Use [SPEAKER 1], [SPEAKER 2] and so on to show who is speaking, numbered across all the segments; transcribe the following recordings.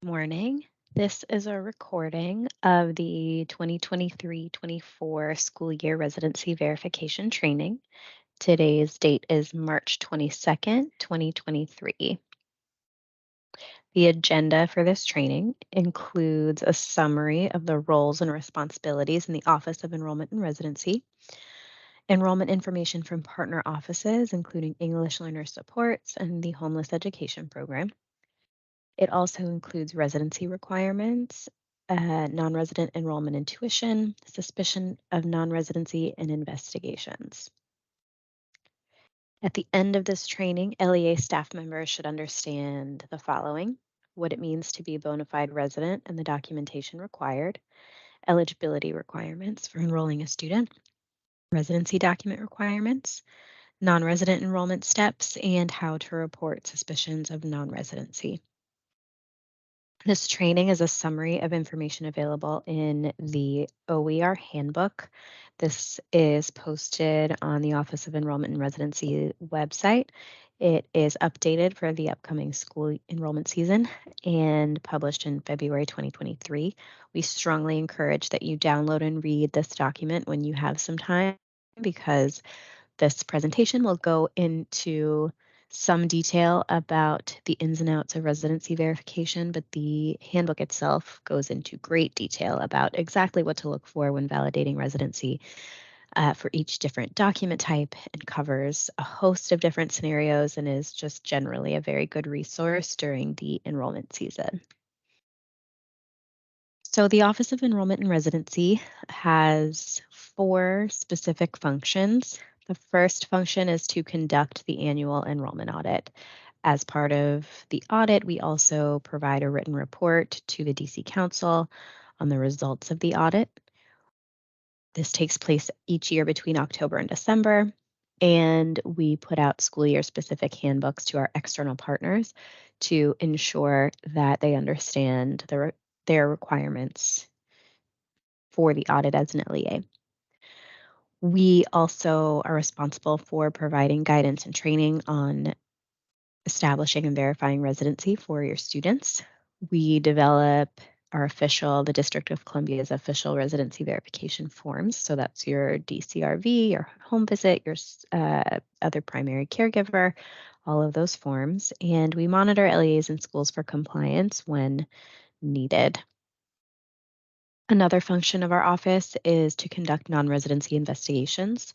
[SPEAKER 1] morning. This is a recording of the 2023-24 school year residency verification training. Today's date is March 22nd, 2023. The agenda for this training includes a summary of the roles and responsibilities in the Office of Enrollment and Residency, enrollment information from partner offices, including English Learner Supports and the Homeless Education Program. It also includes residency requirements, non-resident enrollment and tuition, suspicion of non-residency, and investigations. At the end of this training, LEA staff members should understand the following: what it means to be a bona fide resident and the documentation required, eligibility requirements for enrolling a student, residency document requirements, non-resident enrollment steps, and how to report suspicions of non-residency. This training is a summary of information available in the OER handbook. This is posted on the Office of Enrollment and Residency website. It is updated for the upcoming school enrollment season and published in February 2023. We strongly encourage that you download and read this document when you have some time, because this presentation will go into some detail about the ins and outs of residency verification, but the handbook itself goes into great detail about exactly what to look for when validating residency for each different document type, and covers a host of different scenarios, and is just generally a very good resource during the enrollment season. So the Office of Enrollment and Residency has 4 specific functions. The first function is to conduct the annual enrollment audit. As part of the audit, we also provide a written report to the DC Council on the results of the audit. This takes place each year between October and December, and we put out school year specific handbooks to our external partners to ensure that they understand their requirements for the audit as an LEA. We also are responsible for providing guidance and training on establishing and verifying residency for your students. We develop the District of Columbia's official residency verification forms. So that's your DCRV, your home visit, your other primary caregiver, all of those forms. And we monitor LEAs in schools for compliance when needed. Another function of our office is to conduct non-residency investigations.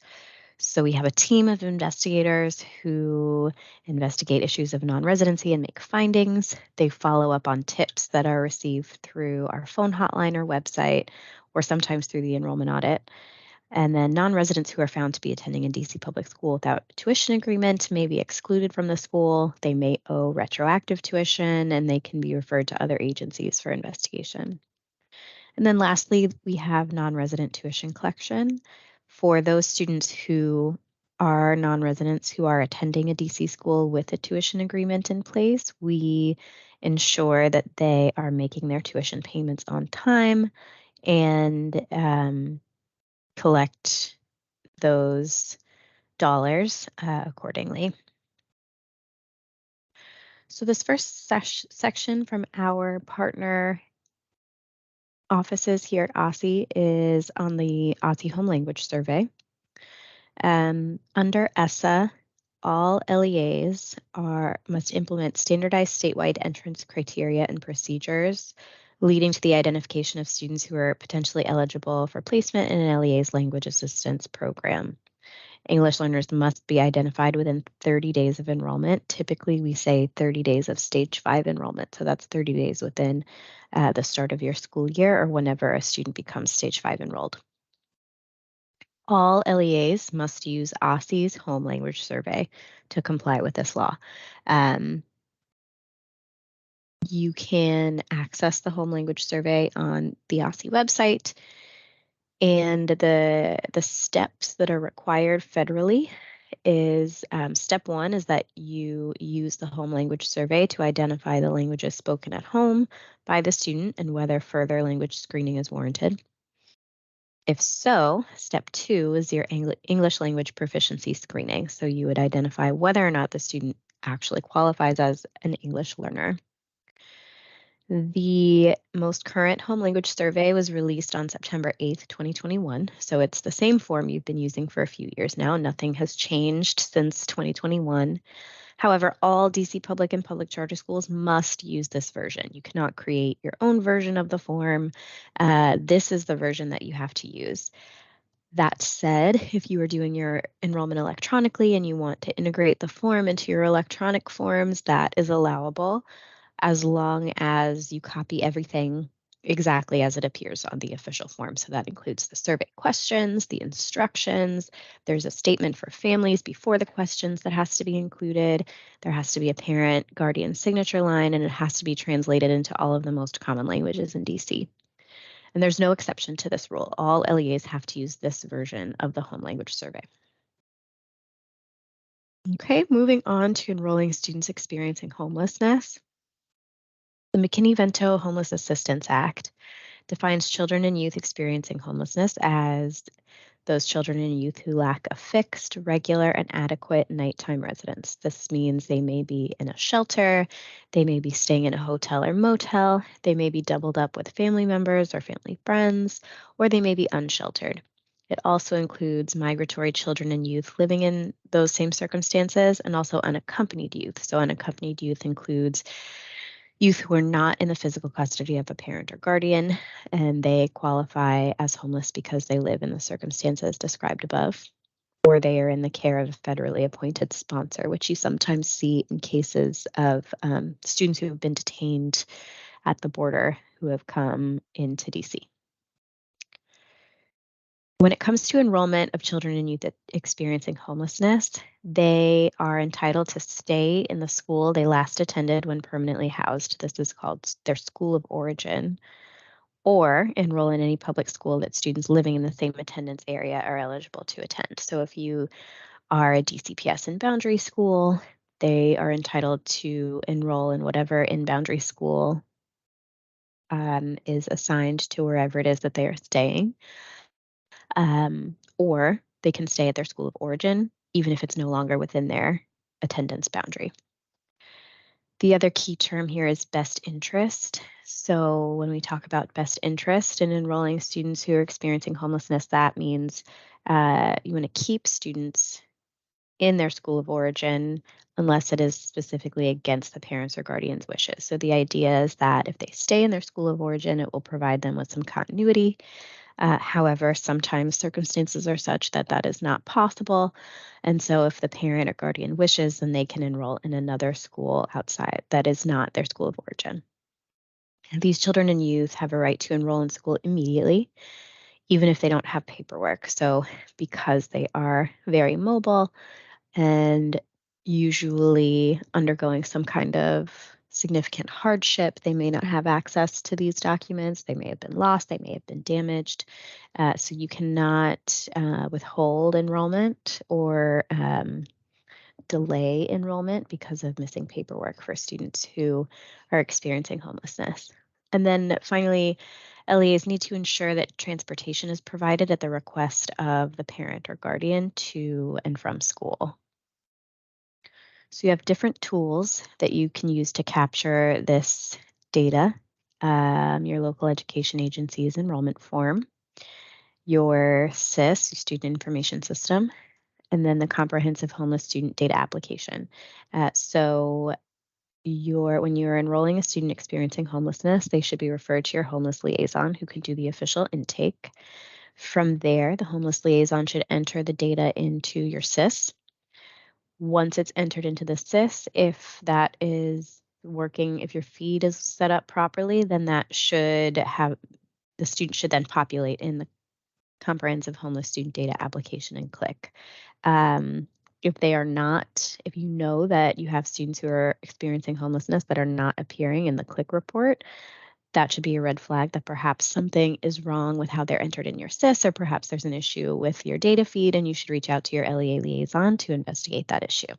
[SPEAKER 1] So we have a team of investigators who investigate issues of non-residency and make findings. They follow up on tips that are received through our phone hotline or website, or sometimes through the enrollment audit. And then non-residents who are found to be attending a DC public school without tuition agreement may be excluded from the school. They may owe retroactive tuition, and they can be referred to other agencies for investigation. And then lastly, we have non-resident tuition collection. For those students who are non-residents who are attending a DC school with a tuition agreement in place, we ensure that they are making their tuition payments on time and collect those dollars accordingly. So this first section from our partner offices here at OSSE is on the OSSE Home Language Survey. Under ESSA, all LEAs must implement standardized statewide entrance criteria and procedures, leading to the identification of students who are potentially eligible for placement in an LEA's language assistance program. English learners must be identified within 30 days of enrollment. Typically, we say 30 days of stage 5 enrollment. So that's 30 days within the start of your school year or whenever a student becomes stage 5 enrolled. All LEAs must use OSSE's Home Language Survey to comply with this law. You can access the Home Language Survey on the OSSE website. And the steps that are required federally is step 1 is that you use the home language survey to identify the languages spoken at home by the student and whether further language screening is warranted. If so, step 2 is your English language proficiency screening. So you would identify whether or not the student actually qualifies as an English learner. The most current home language survey was released on September 8th, 2021. So it's the same form you've been using for a few years now. Nothing has changed since 2021. However, all DC public and public charter schools must use this version. You cannot create your own version of the form. This is the version that you have to use. That said, if you are doing your enrollment electronically and you want to integrate the form into your electronic forms, that is allowable as long as you copy everything exactly as it appears on the official form. So that includes the survey questions, the instructions. There's a statement for families before the questions that has to be included. There has to be a parent guardian signature line, and it has to be translated into all of the most common languages in DC. And there's no exception to this rule. All LEAs have to use this version of the home language survey. Okay, moving on to enrolling students experiencing homelessness. The McKinney-Vento Homeless Assistance Act defines children and youth experiencing homelessness as those children and youth who lack a fixed, regular, and adequate nighttime residence. This means they may be in a shelter, they may be staying in a hotel or motel, they may be doubled up with family members or family friends, or they may be unsheltered. It also includes migratory children and youth living in those same circumstances, and also unaccompanied youth. So, unaccompanied youth includes youth who are not in the physical custody of a parent or guardian, and they qualify as homeless because they live in the circumstances described above, or they are in the care of a federally appointed sponsor, which you sometimes see in cases of students who have been detained at the border who have come into DC. When it comes to enrollment of children and youth experiencing homelessness, they are entitled to stay in the school they last attended when permanently housed. This is called their school of origin, or enroll in any public school that students living in the same attendance area are eligible to attend. So if you are a DCPS in boundary school, they are entitled to enroll in whatever in boundary school is assigned to wherever it is that they are staying. Or they can stay at their school of origin, even if it's no longer within their attendance boundary. The other key term here is best interest. So when we talk about best interest in enrolling students who are experiencing homelessness, that means you want to keep students in their school of origin unless it is specifically against the parents' or guardians' wishes. So the idea is that if they stay in their school of origin, it will provide them with some continuity. However, sometimes circumstances are such that that is not possible. And so, if the parent or guardian wishes, then they can enroll in another school outside that is not their school of origin. And these children and youth have a right to enroll in school immediately, even if they don't have paperwork. So, because they are very mobile, and usually undergoing some kind of significant hardship. They may not have access to these documents. They may have been lost. They may have been damaged. So you cannot withhold enrollment or delay enrollment because of missing paperwork for students who are experiencing homelessness. And then finally, LEAs need to ensure that transportation is provided at the request of the parent or guardian to and from school. So you have different tools that you can use to capture this data. Your local education agency's enrollment form, your SIS, your Student Information System, and then the Comprehensive Homeless Student Data Application. So when you're enrolling a student experiencing homelessness, they should be referred to your homeless liaison who can do the official intake. From there, the homeless liaison should enter the data into your SIS. Once it's entered into the SIS, if that is working, if your feed is set up properly, then that should have the student should then populate in the comprehensive homeless student data application and click. If they are not, if you know that you have students who are experiencing homelessness that are not appearing in the click report, that should be a red flag that perhaps something is wrong with how they're entered in your SIS, or perhaps there's an issue with your data feed, and you should reach out to your LEA liaison to investigate that issue.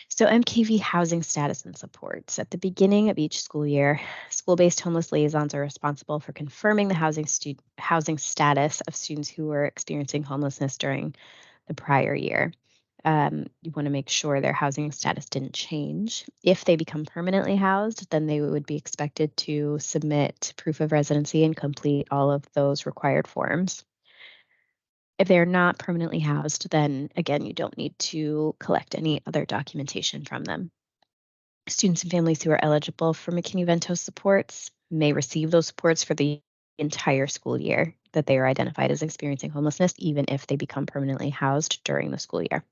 [SPEAKER 1] So MKV housing status and supports. At the beginning of each school year, school-based homeless liaisons are responsible for confirming the housing status of students who were experiencing homelessness during the prior year. You want to make sure their housing status didn't change. If they become permanently housed, then they would be expected to submit proof of residency and complete all of those required forms. If they're not permanently housed, then again, you don't need to collect any other documentation from them. Students and families who are eligible for McKinney-Vento supports may receive those supports for the entire school year that they are identified as experiencing homelessness, even if they become permanently housed during the school year.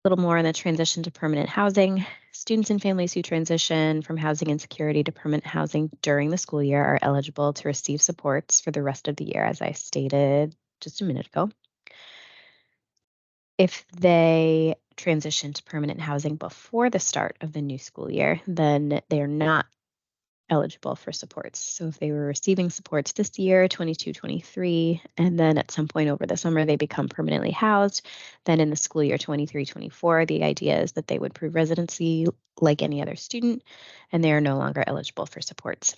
[SPEAKER 1] A little more on the transition to permanent housing. Students and families who transition from housing insecurity to permanent housing during the school year are eligible to receive supports for the rest of the year, as I stated just a minute ago. If they transition to permanent housing before the start of the new school year, then they are not eligible for supports. So if they were receiving supports this year, 22-23, and then at some point over the summer they become permanently housed, then in the school year 23-24, the idea is that they would prove residency like any other student, and they are no longer eligible for supports.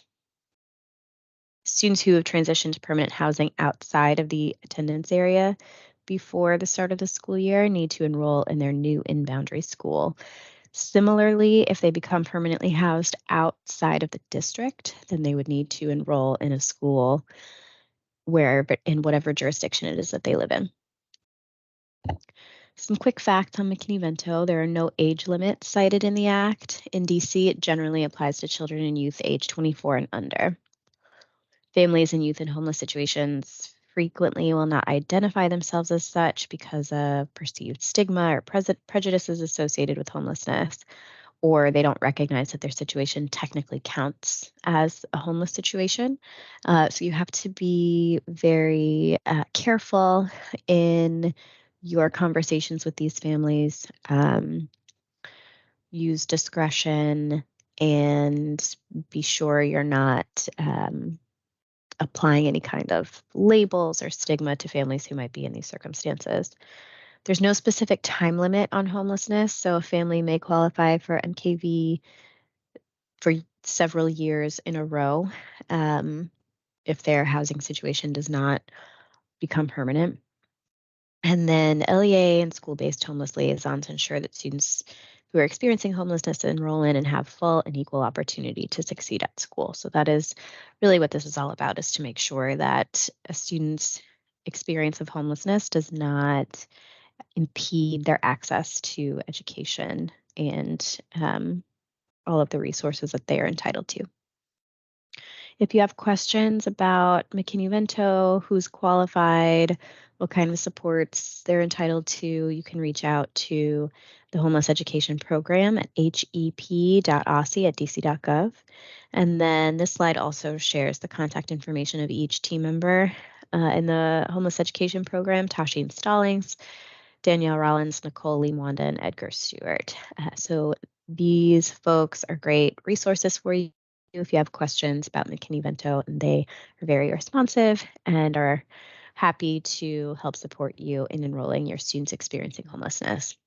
[SPEAKER 1] Students who have transitioned to permanent housing outside of the attendance area before the start of the school year need to enroll in their new in-boundary school. Similarly, if they become permanently housed outside of the district, then they would need to enroll in a school where, but in whatever jurisdiction it is that they live in. Some quick facts on McKinney-Vento. There are no age limits cited in the Act. In DC, it generally applies to children and youth age 24 and under. Families and youth in homeless situations frequently will not identify themselves as such because of perceived stigma or prejudices associated with homelessness, or they don't recognize that their situation technically counts as a homeless situation. So you have to be very careful in your conversations with these families. Use discretion and be sure you're not applying any kind of labels or stigma to families who might be in these circumstances. There's no specific time limit on homelessness, so a family may qualify for MKV for several years in a row if their housing situation does not become permanent. And then LEA and school-based homeless liaisons ensure that students who are experiencing homelessness enroll in and have full and equal opportunity to succeed at school. So that is really what this is all about, is to make sure that a student's experience of homelessness does not impede their access to education and all of the resources that they are entitled to. If you have questions about McKinney-Vento, who's qualified, what kind of supports they're entitled to, you can reach out to the Homeless Education Program at hep.osce@dc.gov. And then this slide also shares the contact information of each team member in the Homeless Education Program: Tashine Stallings, Danielle Rollins, Nicole Lee Mwanda, and Edgar Stewart. So these folks are great resources for you if you have questions about McKinney-Vento, and they are very responsive and are happy to help support you in enrolling your students experiencing homelessness.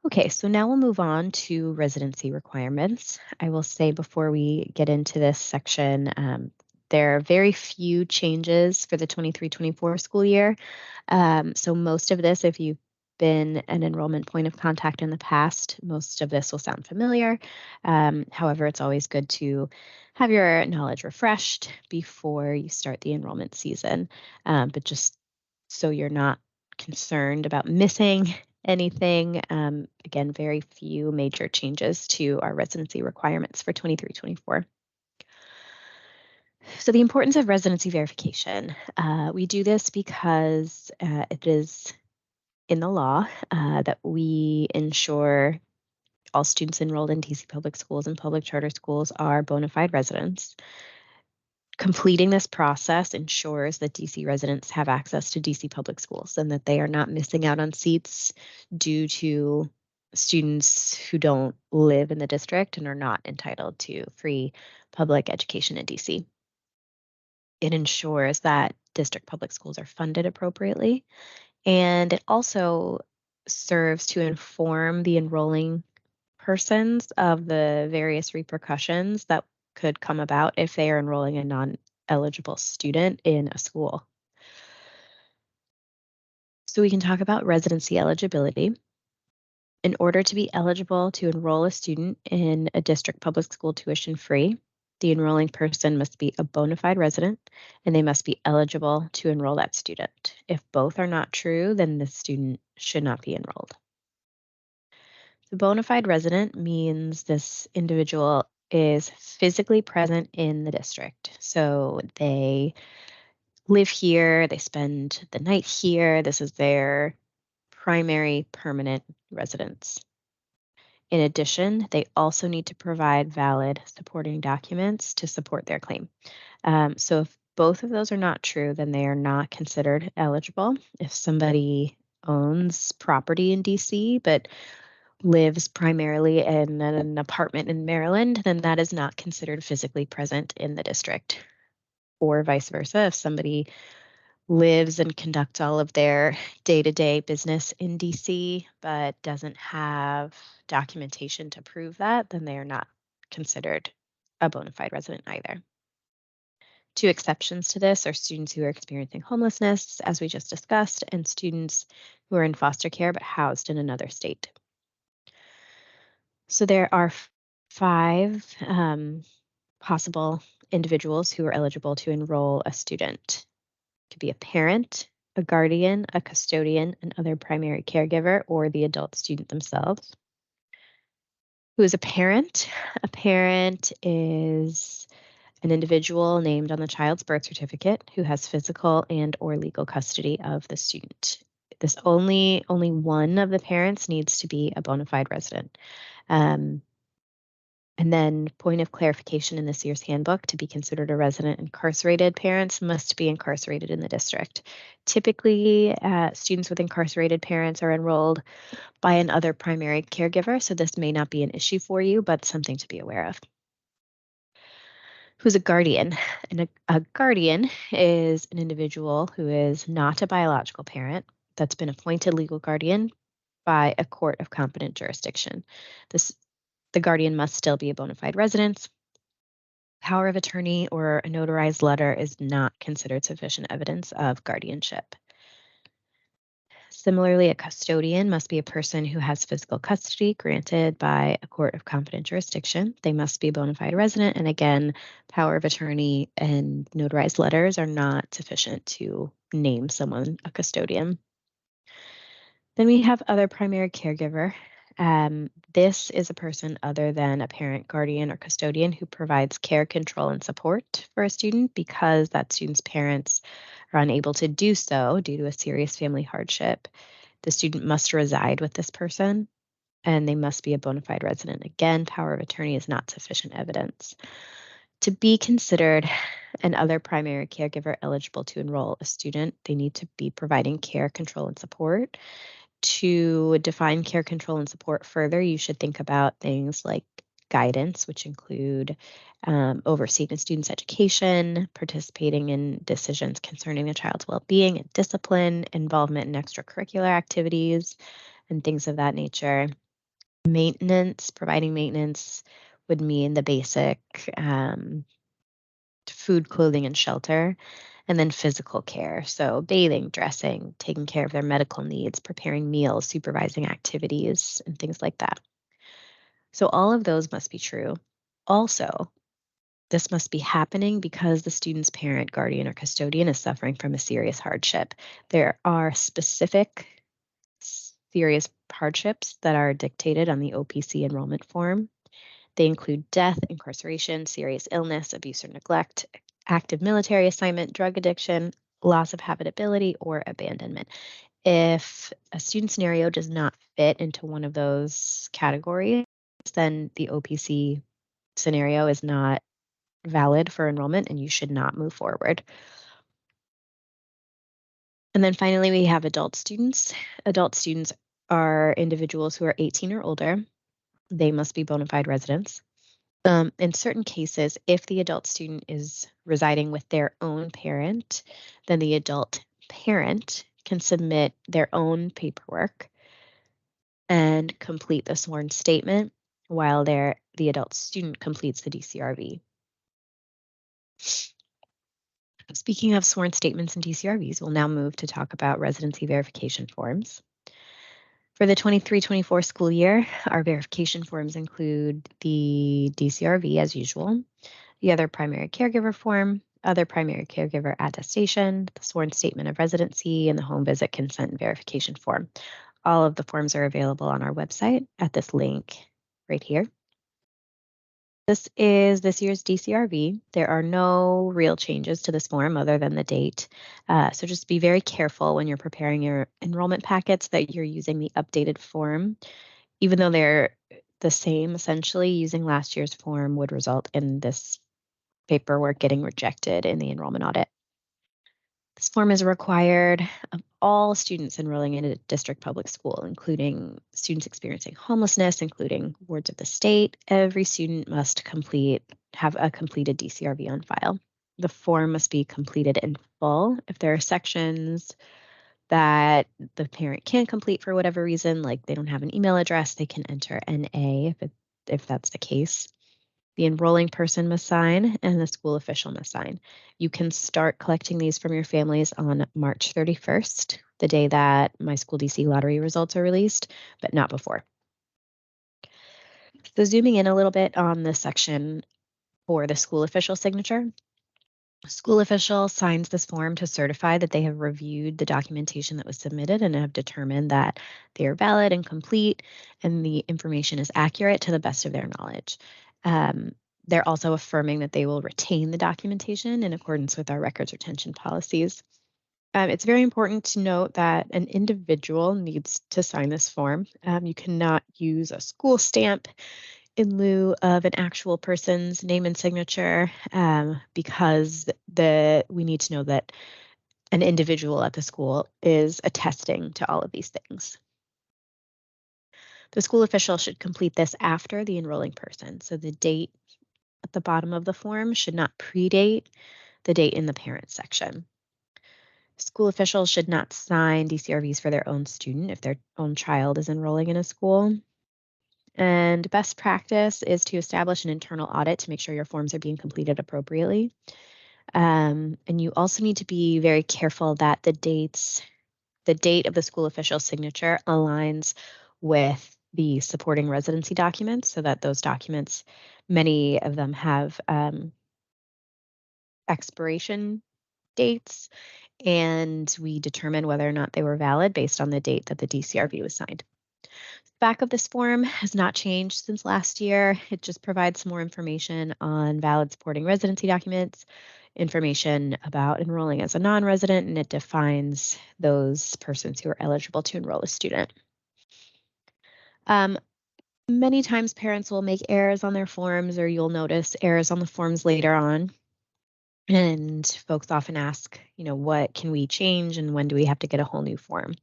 [SPEAKER 1] Okay, so now we'll move on to residency requirements. I will say before we get into this section, there are very few changes for the 23-24 school year. So most of this, if you've been an enrollment point of contact in the past, most of this will sound familiar. However, it's always good to have your knowledge refreshed before you start the enrollment season, but just so you're not concerned about missing anything. Again, very few major changes to our residency requirements for 23-24. So the importance of residency verification. We do this because it is in the law that we ensure all students enrolled in DC public schools and public charter schools are bona fide residents. Completing this process ensures that DC residents have access to DC public schools and that they are not missing out on seats due to students who don't live in the district and are not entitled to free public education in DC. It ensures that district public schools are funded appropriately, and it also serves to inform the enrolling persons of the various repercussions that could come about if they are enrolling a non-eligible student in a school. So we can talk about residency eligibility. In order to be eligible to enroll a student in a district public school tuition free, the enrolling person must be a bona fide resident and they must be eligible to enroll that student. If both are not true, then the student should not be enrolled. The bona fide resident means this individual is physically present in the district. So they live here, they spend the night here. This is their primary permanent residence. In addition, they also need to provide valid supporting documents to support their claim. So if both of those are not true, then they are not considered eligible. If somebody owns property in DC but lives primarily in an apartment in Maryland, then that is not considered physically present in the district. Or vice versa, if somebody lives and conducts all of their day-to-day business in DC, but doesn't have documentation to prove that, then they are not considered a bona fide resident either. Two exceptions to this are students who are experiencing homelessness, as we just discussed, and students who are in foster care but housed in another state. So there are five possible individuals who are eligible to enroll a student. Could be a parent, a guardian, a custodian, an other primary caregiver, or the adult student themselves. Who is a parent? A parent is an individual named on the child's birth certificate who has physical and or legal custody of the student. This only one of the parents needs to be a bona fide resident. Um, And then, point of clarification in this year's handbook, to be considered a resident incarcerated, parents must be incarcerated in the district. Typically, students with incarcerated parents are enrolled by another primary caregiver, so this may not be an issue for you, but something to be aware of. Who's a guardian? And a guardian is an individual who is not a biological parent that's been appointed legal guardian by a court of competent jurisdiction. The guardian must still be a bona fide resident. Power of attorney or a notarized letter is not considered sufficient evidence of guardianship. Similarly, a custodian must be a person who has physical custody granted by a court of competent jurisdiction. They must be a bona fide resident. And again, power of attorney and notarized letters are not sufficient to name someone a custodian. Then we have other primary caregiver. This is a person other than a parent, guardian, or custodian who provides care, control, and support for a student because that student's parents are unable to do so due to a serious family hardship. The student must reside with this person and they must be a bona fide resident. Again, power of attorney is not sufficient evidence. To be considered an other primary caregiver eligible to enroll a student, they need to be providing care, control, and support. To define care, control, and support further, you should think about things like guidance, which include overseeing a student's education, participating in decisions concerning a child's well-being and discipline, involvement in extracurricular activities, and things of that nature. Maintenance, providing maintenance would mean the basic food, clothing, and shelter. And then physical care. So bathing, dressing, taking care of their medical needs, preparing meals, supervising activities, and things like that. So all of those must be true. Also, this must be happening because the student's parent, guardian, or custodian is suffering from a serious hardship. There are specific serious hardships that are dictated on the OPC enrollment form. They include death, incarceration, serious illness, abuse or neglect, active military assignment, drug addiction, loss of habitability, or abandonment. If a student scenario does not fit into one of those categories, then the OPC scenario is not valid for enrollment and you should not move forward. And then finally, we have adult students. Adult students are individuals who are 18 or older. They must be bona fide residents. In certain cases, if the adult student is residing with their own parent, then the adult parent can submit their own paperwork and complete the sworn statement while the adult student completes the DCRV. Speaking of sworn statements and DCRVs, we'll now move to talk about residency verification forms. For the 23-24 school year, our verification forms include the DCRV as usual, the other primary caregiver form, other primary caregiver attestation, the sworn statement of residency, and the home visit consent and verification form. All of the forms are available on our website at this link right here. This is this year's DCRV. There are no real changes to this form other than the date. So just be very careful when you're preparing your enrollment packets that you're using the updated form. Even though they're the same, essentially, using last year's form would result in this paperwork getting rejected in the enrollment audit. This form is required of all students enrolling in a district public school, including students experiencing homelessness, including wards of the state. Every student must have a completed DCRV on file. The form must be completed in full. If there are sections that the parent can't complete for whatever reason, like they don't have an email address, they can enter NA if that's the case. The enrolling person must sign and the school official must sign. You can start collecting these from your families on March 31st, the day that My School DC lottery results are released, but not before. So zooming in a little bit on the section for the school official signature. School official signs this form to certify that they have reviewed the documentation that was submitted and have determined that they are valid and complete and the information is accurate to the best of their knowledge. They're also affirming that they will retain the documentation in accordance with our records retention policies. It's very important to note that an individual needs to sign this form. You cannot use a school stamp in lieu of an actual person's name and signature because we need to know that an individual at the school is attesting to all of these things. The school official should complete this after the enrolling person. So the date at the bottom of the form should not predate the date in the parent section. School officials should not sign DCRVs for their own student if their own child is enrolling in a school. And best practice is to establish an internal audit to make sure your forms are being completed appropriately. And you also need to be very careful that the date of the school official signature aligns with the supporting residency documents so that those documents, many of them have expiration dates, and we determine whether or not they were valid based on the date that the DCRV was signed. Back of this form has not changed since last year. It just provides some more information on valid supporting residency documents, information about enrolling as a non-resident, and it defines those persons who are eligible to enroll a student. Many times parents will make errors on their forms, or you'll notice errors on the forms later on. And folks often ask, what can we change and when do we have to get a whole new form?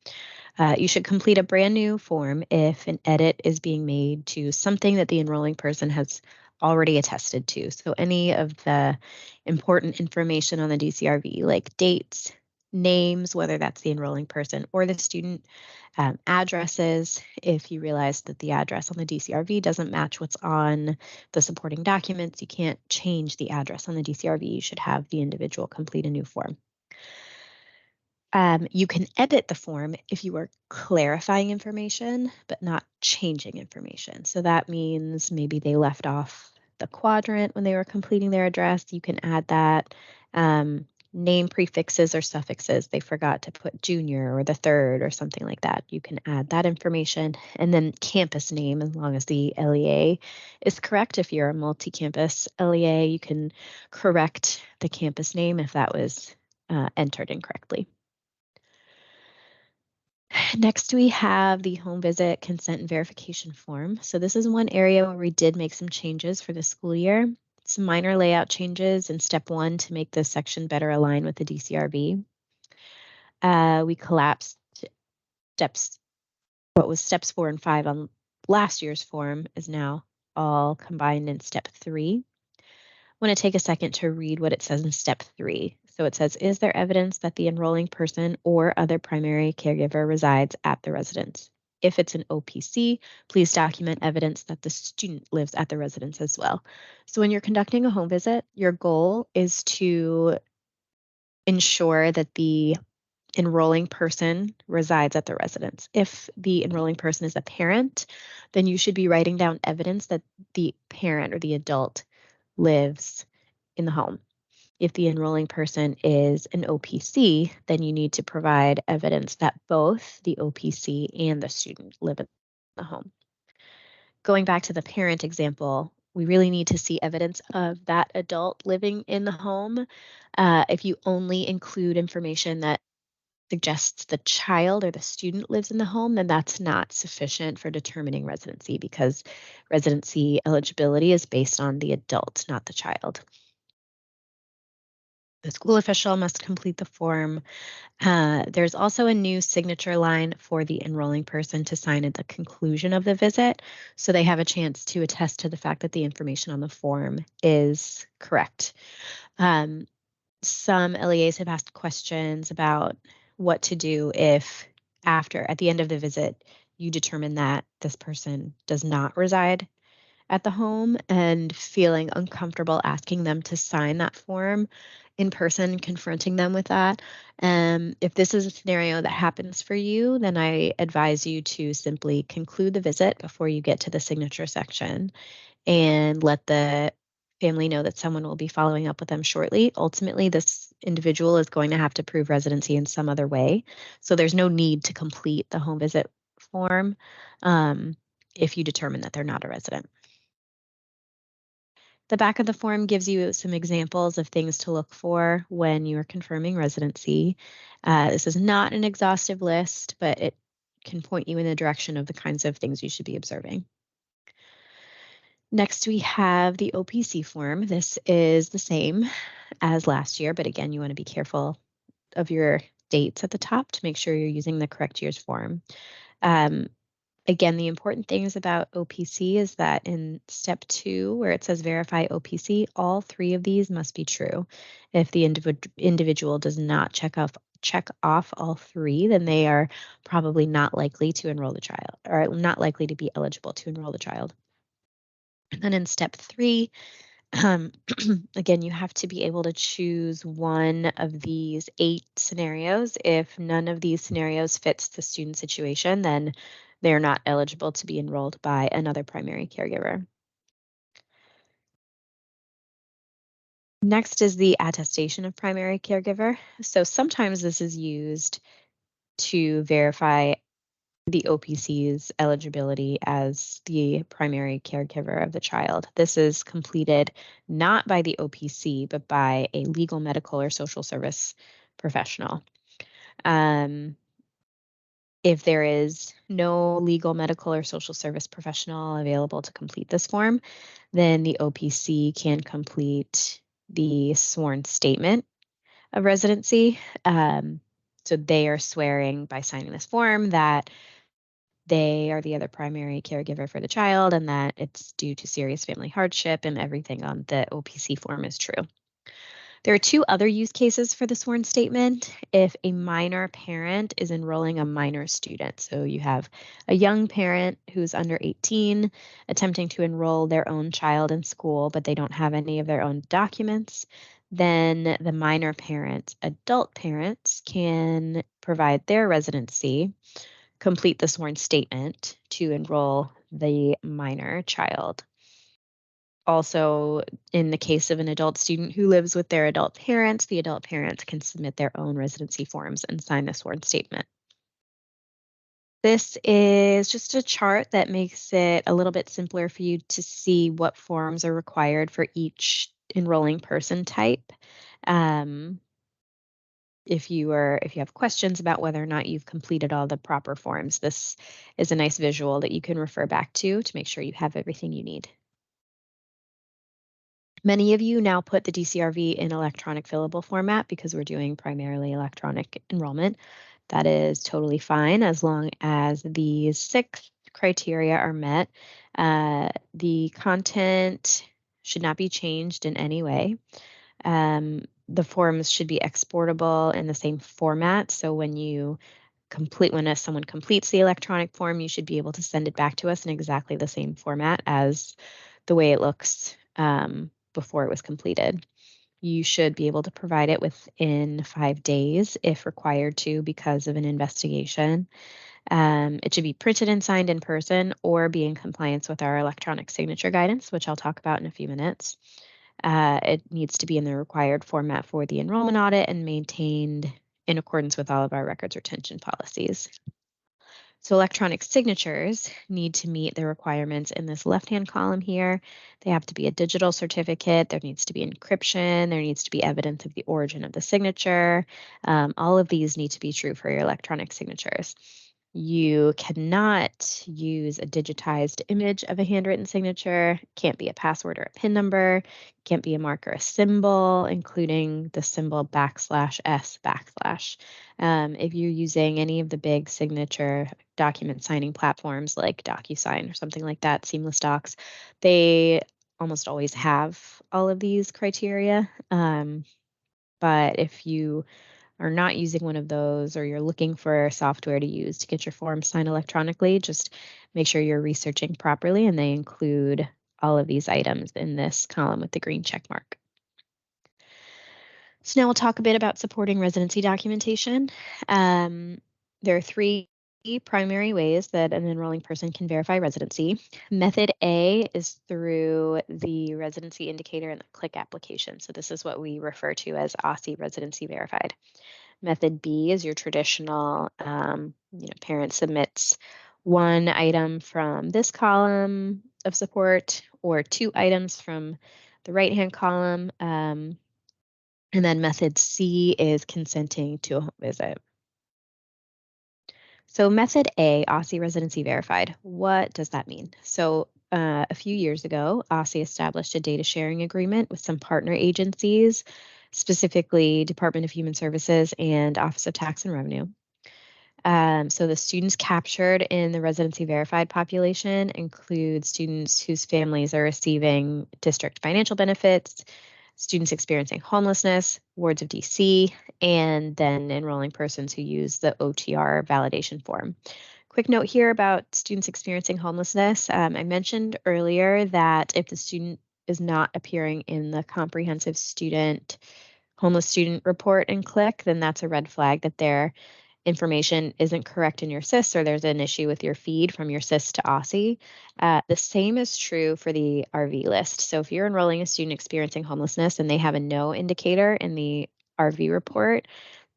[SPEAKER 1] You should complete a brand new form if an edit is being made to something that the enrolling person has already attested to. So any of the important information on the DCRV, like dates, names, whether that's the enrolling person or the student, addresses, if you realize that the address on the DCRV doesn't match what's on the supporting documents, you can't change the address on the DCRV. You should have the individual complete a new form. You can edit the form if you are clarifying information, but not changing information. So that means maybe they left off the quadrant when they were completing their address. You can add that. Name prefixes or suffixes, they forgot to put junior or the third or something like that. You can add that information. And then campus name, as long as the LEA is correct. If you're a multi-campus LEA, you can correct the campus name if that was entered incorrectly. Next, we have the home visit consent and verification form. So this is one area where we did make some changes for the school year. Some minor layout changes in step 1 to make this section better align with the DCRV. We collapsed what was steps 4 and 5 on last year's form is now all combined in step 3. I want to take a second to read what it says in step 3. So it says, is there evidence that the enrolling person or other primary caregiver resides at the residence? If it's an OPC, please document evidence that the student lives at the residence as well. So when you're conducting a home visit, your goal is to ensure that the enrolling person resides at the residence. If the enrolling person is a parent, then you should be writing down evidence that the parent or the adult lives in the home. If the enrolling person is an OPC, then you need to provide evidence that both the OPC and the student live in the home. Going back to the parent example, we really need to see evidence of that adult living in the home. If you only include information that suggests the child or the student lives in the home, then that's not sufficient for determining residency because residency eligibility is based on the adult, not the child. The school official must complete the form. There's also a new signature line for the enrolling person to sign at the conclusion of the visit, so they have a chance to attest to the fact that the information on the form is correct. Um, some LEAs have asked questions about what to do if at the end of the visit, you determine that this person does not reside at the home and feeling uncomfortable asking them to sign that form in person, confronting them with that. If this is a scenario that happens for you, then I advise you to simply conclude the visit before you get to the signature section and let the family know that someone will be following up with them shortly. Ultimately, this individual is going to have to prove residency in some other way. So there's no need to complete the home visit form if you determine that they're not a resident. The back of the form gives you some examples of things to look for when you are confirming residency. This is not an exhaustive list, but it can point you in the direction of the kinds of things you should be observing. Next, we have the OPC form. This is the same as last year, but again, you want to be careful of your dates at the top to make sure you're using the correct year's form. Um, Again, the important things about OPC is that in step 2, where it says verify OPC, all 3 of these must be true. If the individual does not check off all 3, then they are probably not likely to enroll the child or not likely to be eligible to enroll the child. And then in step 3, um, again, you have to be able to choose one of these 8 scenarios. If none of these scenarios fits the student situation, then they're not eligible to be enrolled by another primary caregiver. Next is the attestation of primary caregiver. So sometimes this is used to verify the OPC's eligibility as the primary caregiver of the child. This is completed not by the OPC, but by a legal, medical, or social service professional. Um, if there is no legal, medical, or social service professional available to complete this form, then the OPC can complete the sworn statement of residency. So they are swearing by signing this form that they are the other primary caregiver for the child and that it's due to serious family hardship and everything on the OPC form is true. There are 2 other use cases for the sworn statement. If a minor parent is enrolling a minor student, so you have a young parent who's under 18 attempting to enroll their own child in school, but they don't have any of their own documents, then the minor parents, adult parents, can provide their residency, complete the sworn statement to enroll the minor child. Also, in the case of an adult student who lives with their adult parents, the adult parents can submit their own residency forms and sign the sworn statement. This is just a chart that makes it a little bit simpler for you to see what forms are required for each enrolling person type. Um, if you have questions about whether or not you've completed all the proper forms, this is a nice visual that you can refer back to make sure you have everything you need. Many of you now put the DCRV in electronic fillable format because we're doing primarily electronic enrollment. That is totally fine as long as these 6 criteria are met. The content should not be changed in any way. The forms should be exportable in the same format. So when someone completes the electronic form, you should be able to send it back to us in exactly the same format as the way it looks before it was completed. You should be able to provide it within 5 days if required to because of an investigation. It should be printed and signed in person or be in compliance with our electronic signature guidance, which I'll talk about in a few minutes. It needs to be in the required format for the enrollment audit and maintained in accordance with all of our records retention policies. So electronic signatures need to meet the requirements in this left-hand column here. They have to be a digital certificate. There needs to be encryption. There needs to be evidence of the origin of the signature. All of these need to be true for your electronic signatures. You cannot use a digitized image of a handwritten signature. Can't be a password or a PIN number. Can't be a mark or a symbol, including the symbol \S\. If you're using any of the big signature document signing platforms like DocuSign or something like that, Seamless Docs, they almost always have all of these criteria. But if you are not using one of those or you're looking for software to use to get your forms signed electronically, just make sure you're researching properly and they include all of these items in this column with the green check mark. So now we'll talk a bit about supporting residency documentation. There are three primary ways that an enrolling person can verify residency. Method A is through the residency indicator in the CLIC application. So this is what we refer to as OSSI Residency Verified. Method B is your traditional, parent submits one item from this column of support or two items from the right-hand column. And then method C is consenting to a home visit. So method A, OSSI Residency Verified, what does that mean? So a few years ago, OSSI established a data sharing agreement with some partner agencies, specifically Department of Human Services and Office of Tax and Revenue. So the students captured in the residency verified population include students whose families are receiving district financial benefits, students experiencing homelessness, wards of DC, and then enrolling persons who use the OTR validation form. Quick note here about students experiencing homelessness. I mentioned earlier that if the student is not appearing in the comprehensive homeless student report and CLIC, then that's a red flag that their information isn't correct in your SIS or there's an issue with your feed from your SIS to OSSI. The same is true for the RV list. So if you're enrolling a student experiencing homelessness and they have a no indicator in the RV report,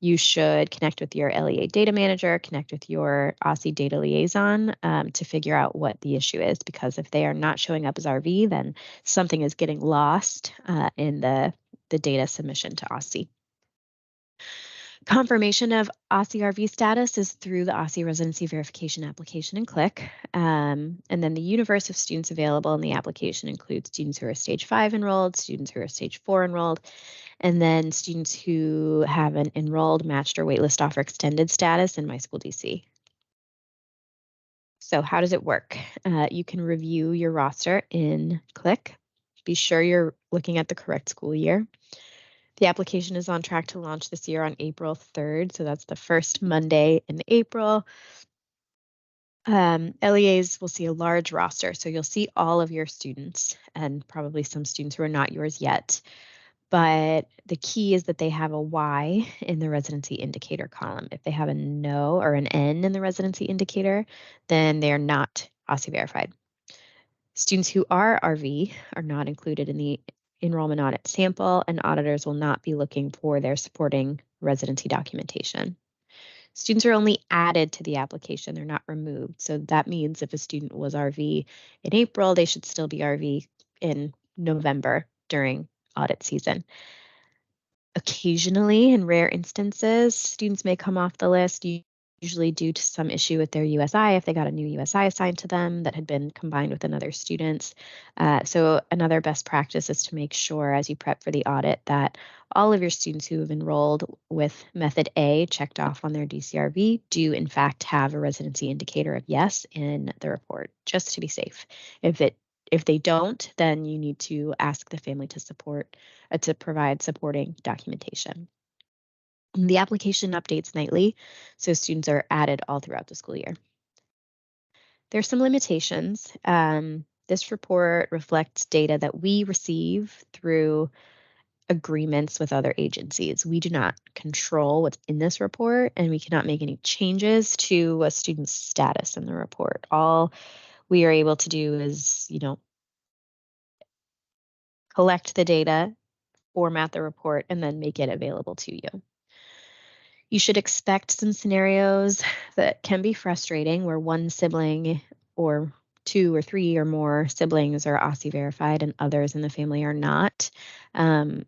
[SPEAKER 1] you should connect with your LEA data manager, connect with your OSSI data liaison to figure out what the issue is, because if they are not showing up as RV, then something is getting lost in the data submission to OSSI. Confirmation of OSSI RV status is through the OSSI residency verification application and CLIC. And then the universe of students available in the application includes students who are stage 5 enrolled, students who are stage 4 enrolled, and then students who have an enrolled, matched, or waitlist offer extended status in My School DC. So how does it work? You can review your roster in CLIC. Be sure you're looking at the correct school year. The application is on track to launch this year on April 3rd, so that's the first Monday in April. LEAs will see a large roster, so you'll see all of your students and probably some students who are not yours yet. But the key is that they have a Y in the residency indicator column. If they have a no or an N in the residency indicator, then they're not OSSI verified. Students who are RV are not included in the enrollment audit sample, and auditors will not be looking for their supporting residency documentation. Students are only added to the application, they're not removed. So that means if a student was RV in April, they should still be RV in November during audit season. Occasionally, in rare instances, students may come off the list, usually due to some issue with their USI, if they got a new USI assigned to them that had been combined with another student's. So another best practice is to make sure as you prep for the audit that all of your students who have enrolled with method A checked off on their DCRV do in fact have a residency indicator of yes in the report, just to be safe. If they don't, then you need to ask the family to provide supporting documentation. The application updates nightly, so students are added all throughout the school year. There's some limitations. This report reflects data that we receive through agreements with other agencies. We do not control what's in this report, and we cannot make any changes to a student's status in the report. All we are able to do is, collect the data, format the report, and then make it available to you. You should expect some scenarios that can be frustrating where one sibling or two or three or more siblings are OSCE verified and others in the family are not. Um,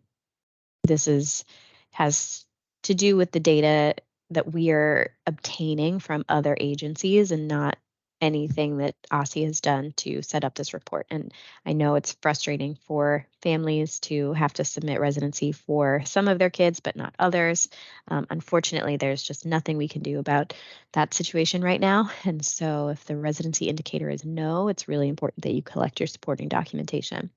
[SPEAKER 1] this has to do with the data that we are obtaining from other agencies and not anything that OSCE has done to set up this report. And I know it's frustrating for families to have to submit residency for some of their kids, but not others. Unfortunately, there's just nothing we can do about that situation right now. And so if the residency indicator is no, it's really important that you collect your supporting documentation.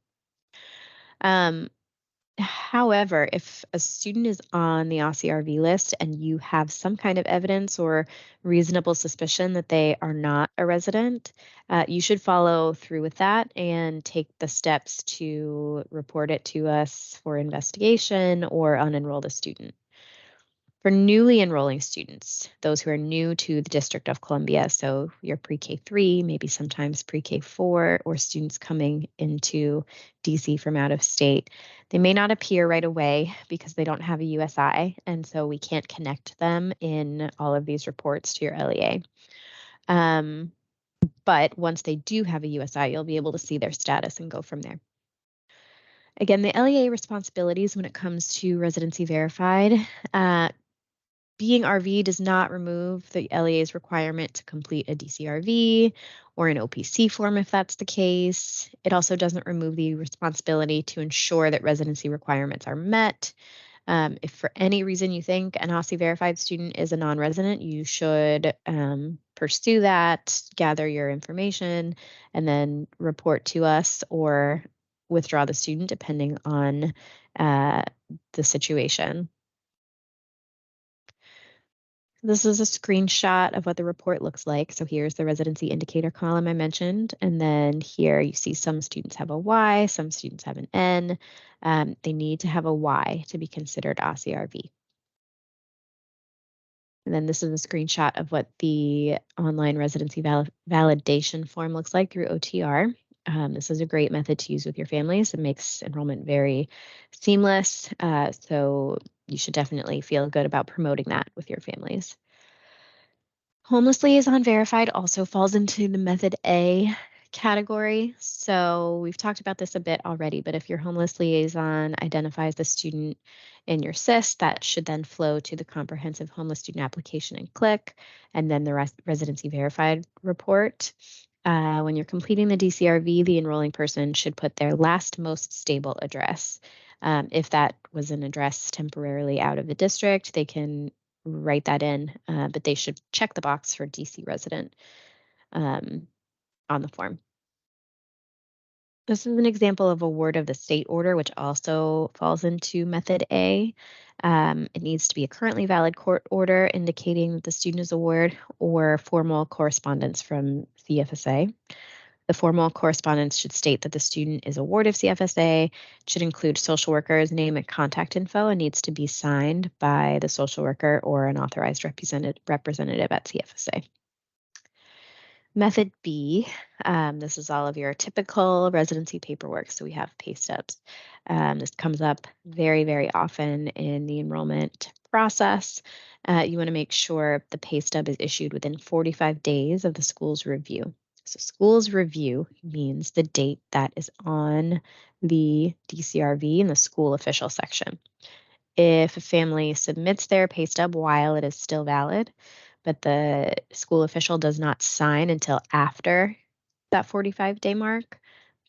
[SPEAKER 1] However, if a student is on the OCRV list and you have some kind of evidence or reasonable suspicion that they are not a resident, you should follow through with that and take the steps to report it to us for investigation or unenroll the student. For newly enrolling students, those who are new to the District of Columbia, so your pre-K 3, maybe sometimes pre-K 4, or students coming into DC from out of state, they may not appear right away because they don't have a USI, and so we can't connect them in all of these reports to your LEA. But once they do have a USI, you'll be able to see their status and go from there. Again, the LEA responsibilities when it comes to residency verified, being RV does not remove the LEA's requirement to complete a DCRV or an OPC form if that's the case. It also doesn't remove the responsibility to ensure that residency requirements are met. If for any reason you think an OSCE verified student is a non-resident, you should pursue that, gather your information, and then report to us or withdraw the student depending on the situation. This is a screenshot of what the report looks like. So here's the residency indicator column I mentioned. And then here you see some students have a Y, some students have an N. They need to have a Y to be considered OCRV. And then this is a screenshot of what the online residency validation form looks like through OTR. This is a great method to use with your families. It makes enrollment very seamless. So you should definitely feel good about promoting that with your families. Homeless liaison verified also falls into the method A category. So we've talked about this a bit already, but if your homeless liaison identifies the student in your SIS, that should then flow to the comprehensive homeless student application and click, and then the residency verified report. When you're completing the DCRV, the enrolling person should put their last most stable address. If that was an address temporarily out of the district, they can write that in, but they should check the box for DC resident on the form. This is an example of a word of the state order, which also falls into method A. It needs to be a currently valid court order indicating that the student is a ward or formal correspondence from CFSA. The formal correspondence should state that the student is a ward of CFSA, should include social worker's name and contact info, and needs to be signed by the social worker or an authorized representative at CFSA. Method B, this is all of your typical residency paperwork. So we have pay stubs. This comes up very, very often in the enrollment process. You want to make sure the pay stub is issued within 45 days of the school's review. So school's review means the date that is on the DCRV in the school official section. If a family submits their pay stub while it is still valid, but the school official does not sign until after that 45-day mark,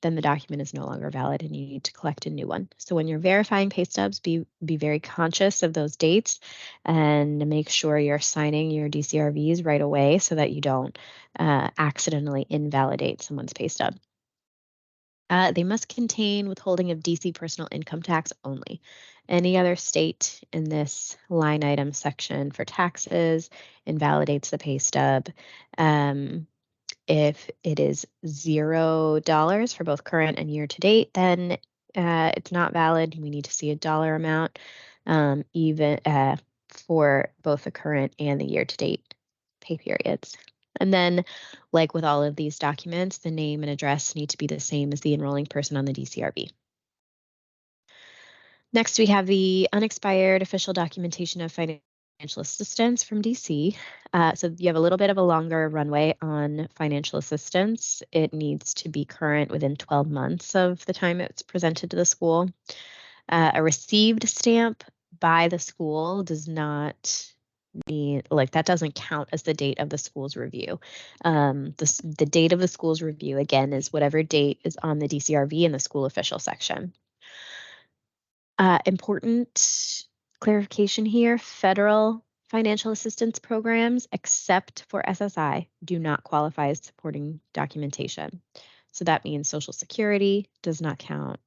[SPEAKER 1] then the document is no longer valid and you need to collect a new one. So when you're verifying pay stubs, be very conscious of those dates and make sure you're signing your DCRVs right away so that you don't accidentally invalidate someone's pay stub. They must contain withholding of DC personal income tax only. Any other state in this line item section for taxes invalidates the pay stub. If it is $0 for both current and year to date, then It's not valid. We need to see a dollar amount, even for both the current and the year-to-date pay periods. And then, like with all of these documents, the name and address need to be the same as the enrolling person on the DCRB. Next, we have the unexpired official documentation of financial assistance from DC. So you have a little bit of a longer runway on financial assistance. It needs to be current within 12 months of the time it's presented to the school. A received stamp by the school does not mean, like, that doesn't count as the date of the school's review. The date of the school's review, again, is whatever date is on the DCRV in the school official section. Important clarification here, federal financial assistance programs, except for SSI, do not qualify as supporting documentation. So that means Social Security does not count.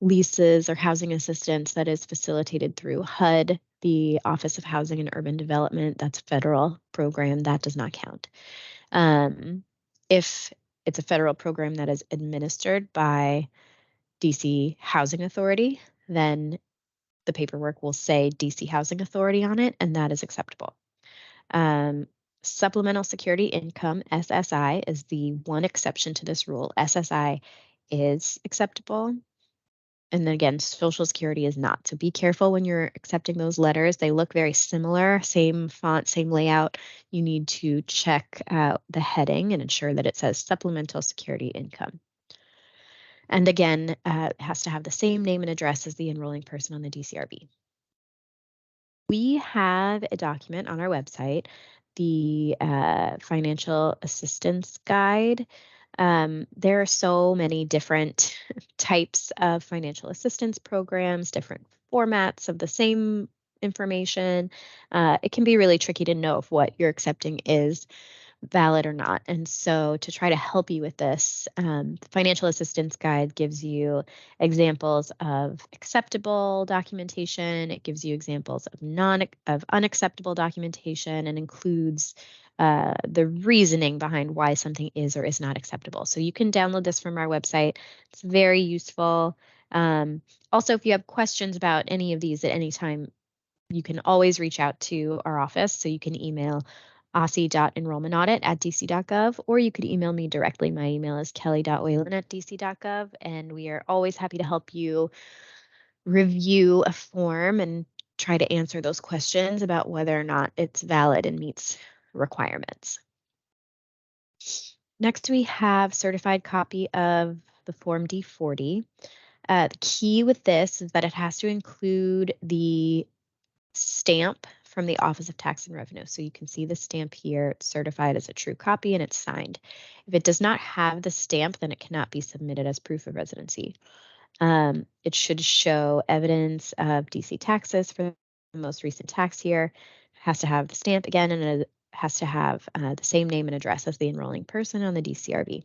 [SPEAKER 1] Leases or housing assistance that is facilitated through HUD, the Office of Housing and Urban Development, that's a federal program, that does not count. If it's a federal program that is administered by DC Housing Authority, then the paperwork will say DC Housing Authority on it, and that is acceptable. Supplemental Security Income, SSI, is the one exception to this rule. SSI is acceptable. And then again, Social Security is not. So be careful when you're accepting those letters. They look very similar, same font, same layout. You need to check out the heading and ensure that it says Supplemental Security Income. And again, it has to have the same name and address as the enrolling person on the DCRB. We have a document on our website, the Financial Assistance Guide. There are so many different types of financial assistance programs, different formats of the same information. It can be really tricky to know if what you're accepting is valid or not. And so to try to help you with this, the Financial Assistance Guide gives you examples of acceptable documentation. It gives you examples of unacceptable documentation and includes the reasoning behind why something is or is not acceptable. So you can download this from our website. It's very useful. Also, if you have questions about any of these at any time, you can always reach out to our office. So you can email aussie.enrollmentaudit@dc.gov, or you could email me directly. My email is kelly.whalen@dc.gov, and we are always happy to help you review a form and try to answer those questions about whether or not it's valid and meets requirements. Next, we have certified copy of the Form D40. The key with this is that it has to include the stamp from the Office of Tax and Revenue. So you can see the stamp here, it's certified as a true copy and it's signed. If it does not have the stamp, then it cannot be submitted as proof of residency. It should show evidence of DC taxes for the most recent tax year. It has to have the stamp again, and it has to have the same name and address as the enrolling person on the DCRB.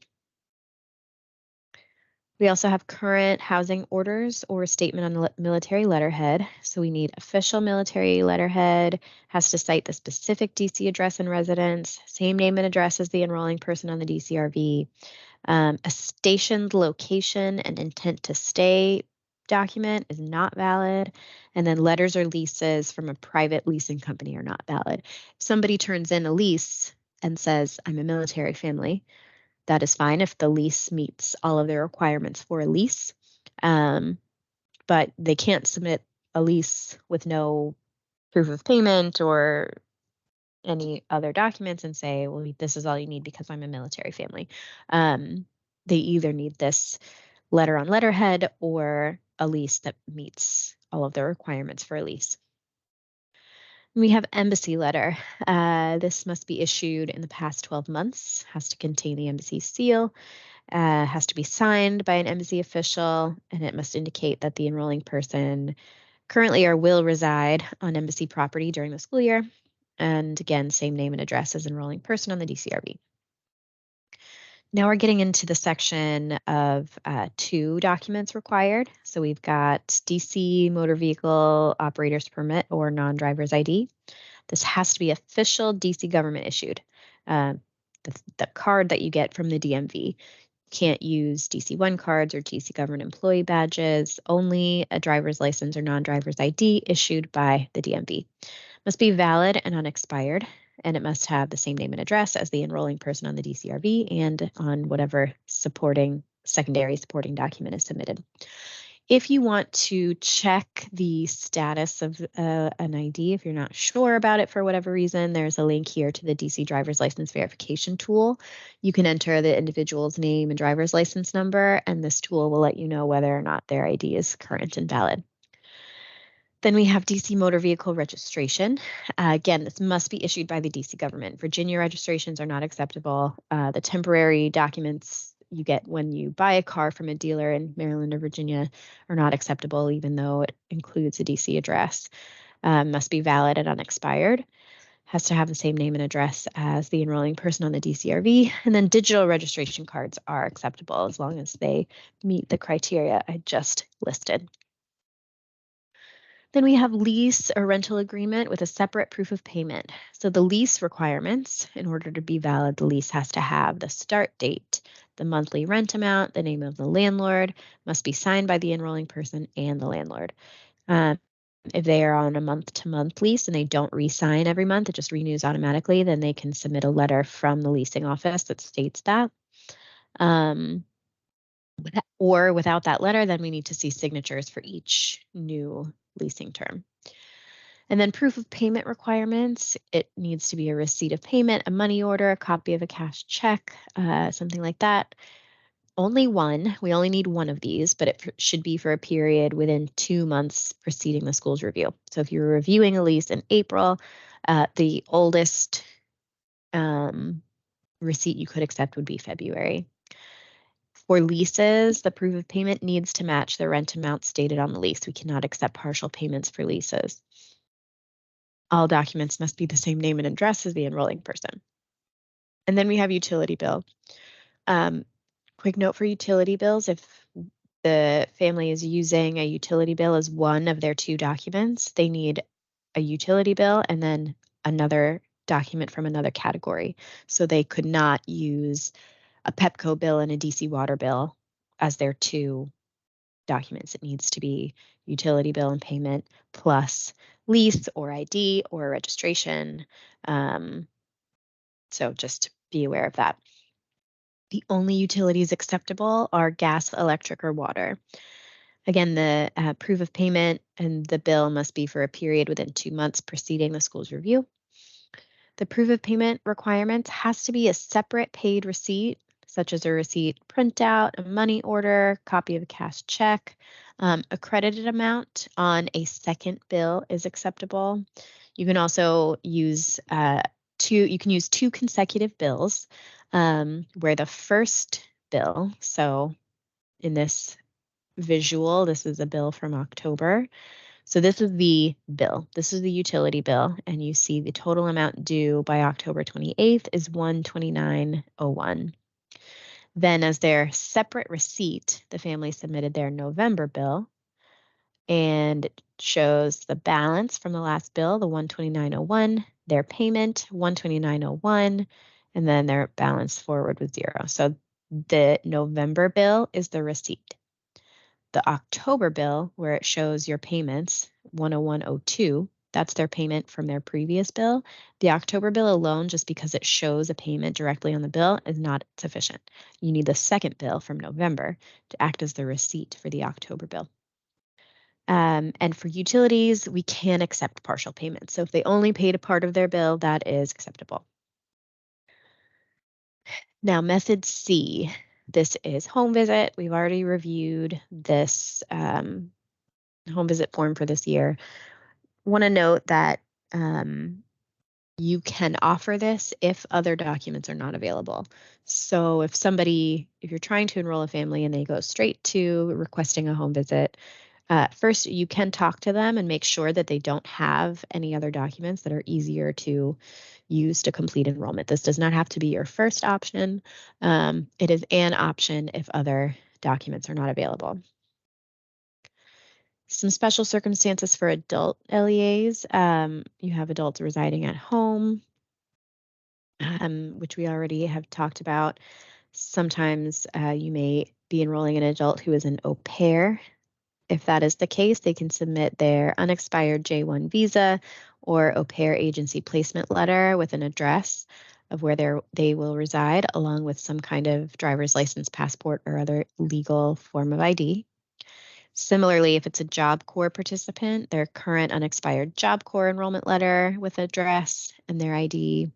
[SPEAKER 1] We also have current housing orders or a statement on the military letterhead. So we need official military letterhead, has to cite the specific DC address and residence, same name and address as the enrolling person on the DCRV, a stationed location and intent to stay document is not valid. And then letters or leases from a private leasing company are not valid. If somebody turns in a lease and says, I'm a military family, that is fine if the lease meets all of their requirements for a lease, but they can't submit a lease with no proof of payment or any other documents and say, well, this is all you need because I'm a military family. They either need this letter on letterhead or a lease that meets all of their requirements for a lease. We have embassy letter. This must be issued in the past 12 months, has to contain the embassy seal, has to be signed by an embassy official, and it must indicate that the enrolling person currently or will reside on embassy property during the school year. And again, same name and address as enrolling person on the DCRB. Now we're getting into the section of 2 documents required. So we've got DC motor vehicle operator's permit or non-driver's ID. This has to be official DC government issued. The card that you get from the DMV. Can't use DC-1 cards or DC government employee badges, only a driver's license or non-driver's ID issued by the DMV. Must be valid and unexpired, and it must have the same name and address as the enrolling person on the DCRV and on whatever secondary supporting document is submitted. If you want to check the status of an ID, if you're not sure about it for whatever reason, there's a link here to the DC driver's license verification tool. You can enter the individual's name and driver's license number, and this tool will let you know whether or not their ID is current and valid. Then we have DC motor vehicle registration. Again, this must be issued by the DC government. Virginia registrations are not acceptable. The temporary documents you get when you buy a car from a dealer in Maryland or Virginia are not acceptable, even though it includes a DC address. Must be valid and unexpired. Has to have the same name and address as the enrolling person on the DCRV. And then digital registration cards are acceptable as long as they meet the criteria I just listed. Then we have lease or rental agreement with a separate proof of payment. So the lease requirements, in order to be valid, the lease has to have the start date, the monthly rent amount, the name of the landlord, must be signed by the enrolling person and the landlord. If they are on a month-to-month lease and they don't re-sign every month, it just renews automatically, then they can submit a letter from the leasing office that states that. Or without that letter, then we need to see signatures for each new leasing term. And then proof of payment requirements, it needs to be a receipt of payment, a money order, a copy of a cash check, something like that. Only one, we only need one of these, but it should be for a period within 2 months preceding the school's review. So if you're reviewing a lease in April, the oldest receipt you could accept would be February. For leases, the proof of payment needs to match the rent amount stated on the lease. We cannot accept partial payments for leases. All documents must be the same name and address as the enrolling person. And then we have utility bill. Quick note for utility bills, if the family is using a utility bill as one of their 2 documents, they need a utility bill and then another document from another category. So they could not use a Pepco bill and a DC water bill as their 2 documents. It needs to be utility bill and payment plus lease or ID or registration. So just be aware of that. The only utilities acceptable are gas, electric, or water. Again, the proof of payment and the bill must be for a period within 2 months preceding the school's review. The proof of payment requirements has to be a separate paid receipt, such as a receipt printout, a money order, copy of a cash check. A credited amount on a second bill is acceptable. You can also use you can use 2 consecutive bills where the first bill, so in this visual, this is a bill from October. So this is the bill. This is the utility bill, and you see the total amount due by October 28th is $129.01. Then as their separate receipt, the family submitted their November bill, and it shows the balance from the last bill, the $129.01, their payment, $129.01, and then their balance forward was 0. So the November bill is the receipt. The October bill, where it shows your payments, 101.02, that's their payment from their previous bill. The October bill alone, just because it shows a payment directly on the bill, is not sufficient. You need the second bill from November to act as the receipt for the October bill. And for utilities, we can accept partial payments. So if they only paid a part of their bill, that is acceptable. Now, method C, this is home visit. We've already reviewed this home visit form for this year. Want to note that you can offer this if other documents are not available. So if you're trying to enroll a family and they go straight to requesting a home visit, first you can talk to them and make sure that they don't have any other documents that are easier to use to complete enrollment. This does not have to be your first option. It is an option if other documents are not available. Some special circumstances for adult LEAs. You have adults residing at home, which we already have talked about. Sometimes you may be enrolling an adult who is an au pair. If that is the case, they can submit their unexpired J-1 visa or au pair agency placement letter with an address of where they will reside, along with some kind of driver's license, passport, or other legal form of ID. Similarly, if it's a Job Corps participant, their current unexpired Job Corps enrollment letter with address and their ID.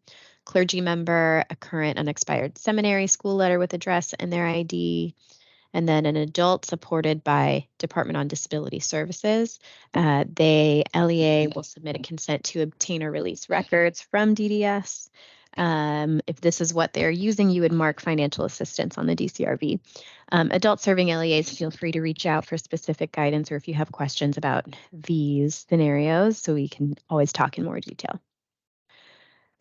[SPEAKER 1] Clergy member, a current unexpired seminary school letter with address and their ID. And then an adult supported by Department on Disability Services. LEA will submit a consent to obtain or release records from DDS. If this is what they're using, you would mark financial assistance on the DCRV. Adult serving LEAs, feel free to reach out for specific guidance or if you have questions about these scenarios, so we can always talk in more detail.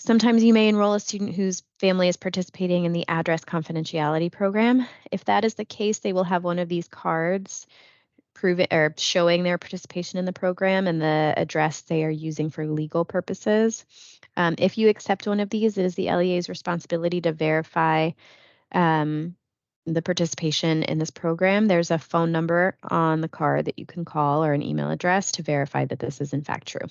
[SPEAKER 1] Sometimes you may enroll a student whose family is participating in the address confidentiality program. If that is the case, they will have one of these cards showing their participation in the program and the address they are using for legal purposes. If you accept one of these, it is the LEA's responsibility to verify the participation in this program. There's a phone number on the card that you can call or an email address to verify that this is in fact true.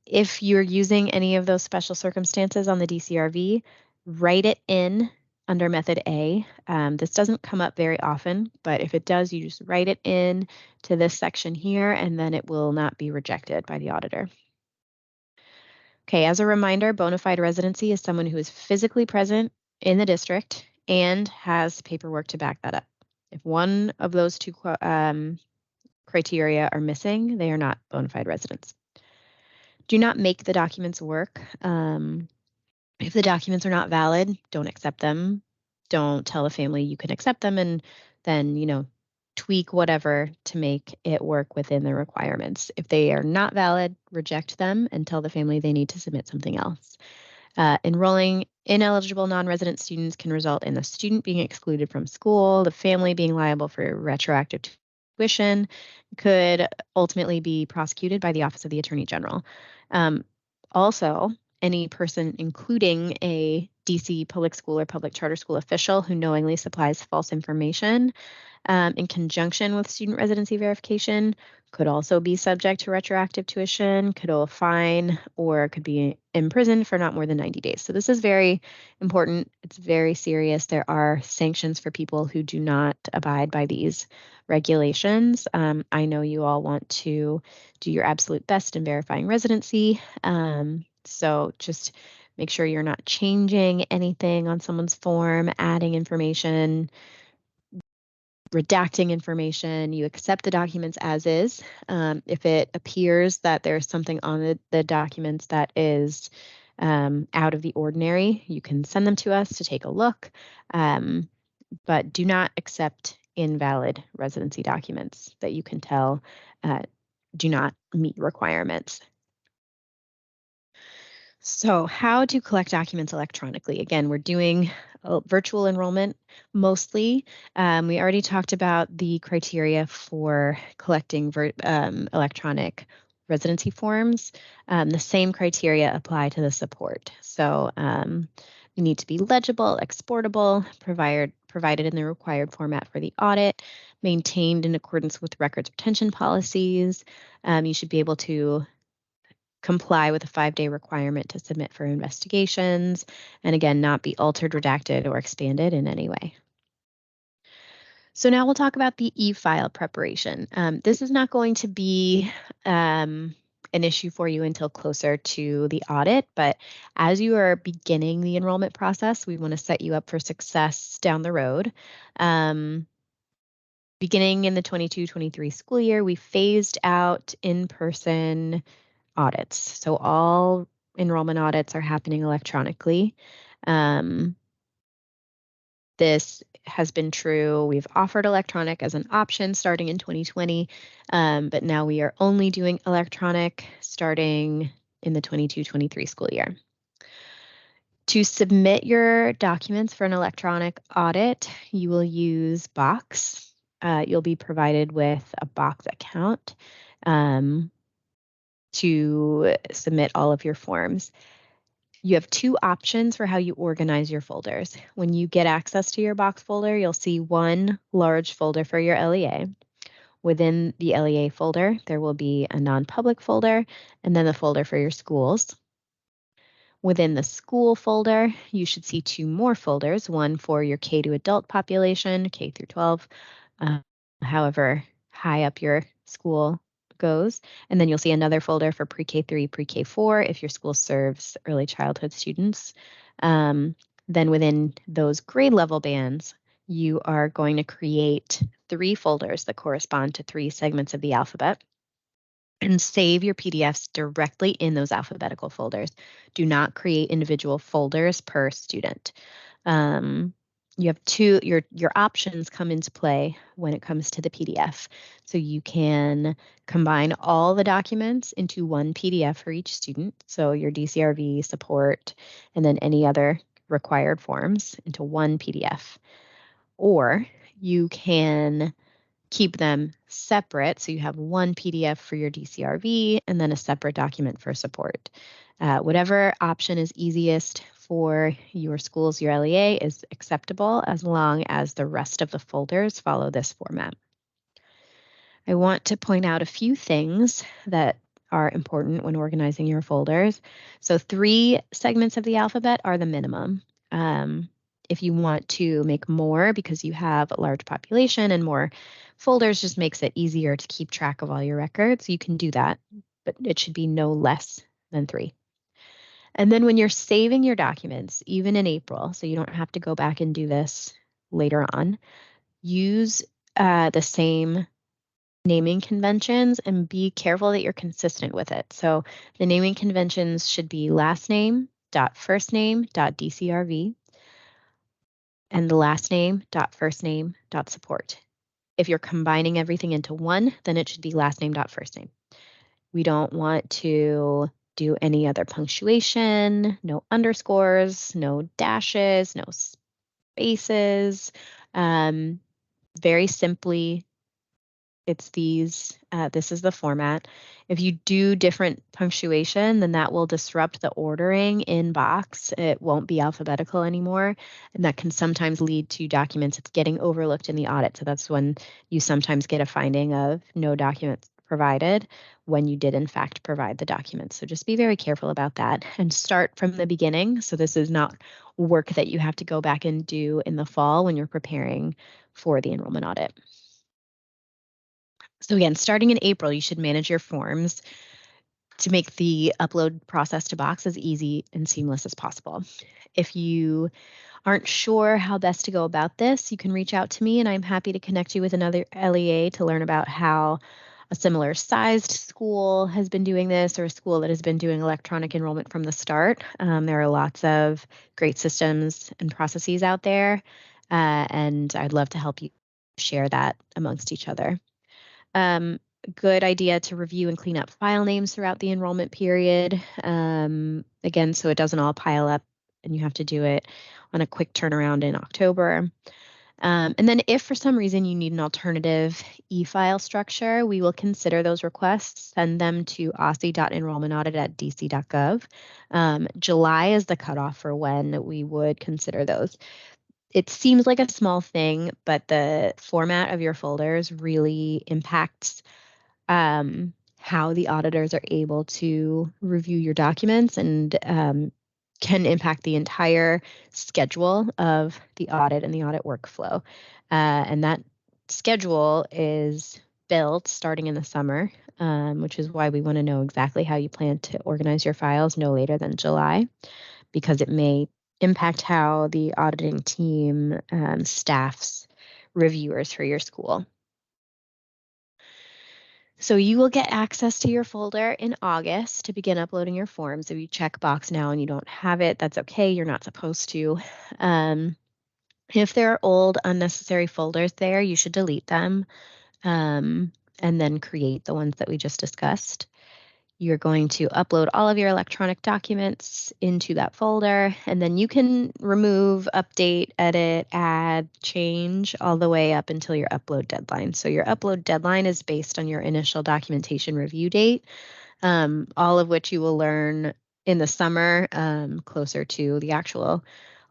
[SPEAKER 1] If you're using any of those special circumstances on the DCRV, write it in under method A. This doesn't come up very often, but if it does, you just write it in to this section here, and then it will not be rejected by the auditor. Okay, as a reminder, bona fide residency is someone who is physically present in the district and has paperwork to back that up. If one of those two criteria are missing, they are not bona fide residents. Do not make the documents work. If the documents are not valid, don't accept them. Don't tell the family you can accept them and then, tweak whatever to make it work within the requirements. If they are not valid, reject them and tell the family they need to submit something else. Enrolling ineligible non-resident students can result in the student being excluded from school, the family being liable for retroactive tuition, could ultimately be prosecuted by the Office of the Attorney General. Also, any person, including a DC public school or public charter school official who knowingly supplies false information in conjunction with student residency verification, could also be subject to retroactive tuition, could owe a fine, or could be imprisoned for not more than 90 days. So this is very important. It's very serious. There are sanctions for people who do not abide by these regulations. I know you all want to do your absolute best in verifying residency. So just make sure you're not changing anything on someone's form, adding information, redacting information. You accept the documents as is. If it appears that there's something on the documents that is out of the ordinary, you can send them to us to take a look, but do not accept invalid residency documents that you can tell do not meet requirements. So how to collect documents electronically? Again, we're doing virtual enrollment mostly. We already talked about the criteria for collecting electronic residency forms. The same criteria apply to the support. So you need to be legible, exportable, provided in the required format for the audit, maintained in accordance with records retention policies. You should be able to comply with a 5-day requirement to submit for investigations, and again, not be altered, redacted, or expanded in any way. So now we'll talk about the e-file preparation. This is not going to be an issue for you until closer to the audit, but as you are beginning the enrollment process, we want to set you up for success down the road. Beginning in the 22-23 school year, we phased out in-person audits. So all enrollment audits are happening electronically. This has been true. We've offered electronic as an option starting in 2020, but now we are only doing electronic starting in the 22-23 school year. To submit your documents for an electronic audit, you will use Box. You'll be provided with a Box account to submit all of your forms. You have two options for how you organize your folders. When you get access to your box folder, you'll see one large folder for your LEA. Within the LEA folder, there will be a non-public folder and then the folder for your schools. Within the school folder, you should see two more folders, one for your K to adult population, K through 12, uh, however high up your school goes. And then you'll see another folder for pre-K 3, pre-K 4 if your school serves early childhood students. Um, then within those grade level bands, you are going to create three folders that correspond to three segments of the alphabet and save your PDFs directly in those alphabetical folders. Do not create individual folders per student. Um, you have your options come into play when it comes to the PDF. So you can combine all the documents into one PDF for each student. So your DCRV support and then any other required forms into one PDF. Or you can keep them separate. So you have one PDF for your DCRV and then a separate document for support. Whatever option is easiest for your schools, your LEA is acceptable as long as the rest of the folders follow this format. I want to point out a few things that are important when organizing your folders. So 3 segments of the alphabet are the minimum. If you want to make more because you have a large population and more folders just makes it easier to keep track of all your records, you can do that, but it should be no less than 3. And then when you're saving your documents, even in April, so you don't have to go back and do this later on, use the same naming conventions and be careful that you're consistent with it. So the naming conventions should be last name dot first name dot DCRV and the last name dot first name dot support. If you're combining everything into one, then it should be last name dot first name. We don't want to do any other punctuation, no underscores, no dashes, no spaces. Very simply, it's this is the format. If you do different punctuation, then that will disrupt the ordering in box. It won't be alphabetical anymore. And that can sometimes lead to documents getting overlooked in the audit. So that's when you sometimes get a finding of no documents provided when you did in fact provide the documents. So just be very careful about that and start from the beginning. So this is not work that you have to go back and do in the fall when you're preparing for the enrollment audit. So again, starting in April, you should manage your forms to make the upload process to Box as easy and seamless as possible. If you aren't sure how best to go about this, you can reach out to me and I'm happy to connect you with another LEA to learn about how a similar sized school has been doing this or a school that has been doing electronic enrollment from the start. There are lots of great systems and processes out there, and I'd love to help you share that amongst each other. Good idea to review and clean up file names throughout the enrollment period. Again, so it doesn't all pile up and you have to do it on a quick turnaround in October. And then if for some reason you need an alternative e-file structure, we will consider those requests, send them to aussie.enrollmentaudit@dc.gov. July is the cutoff for when we would consider those. It seems like a small thing, but the format of your folders really impacts how the auditors are able to review your documents and can impact the entire schedule of the audit and the audit workflow. And that schedule is built starting in the summer, which is why we want to know exactly how you plan to organize your files no later than July, because it may impact how the auditing team staffs reviewers for your school. So you will get access to your folder in August to begin uploading your forms. If you check box now and you don't have it, that's okay. You're not supposed to. If there are old unnecessary folders there, you should delete them and then create the ones that we just discussed. You're going to upload all of your electronic documents into that folder, and then you can remove, update, edit, add, change all the way up until your upload deadline. So your upload deadline is based on your initial documentation review date, all of which you will learn in the summer, closer to the actual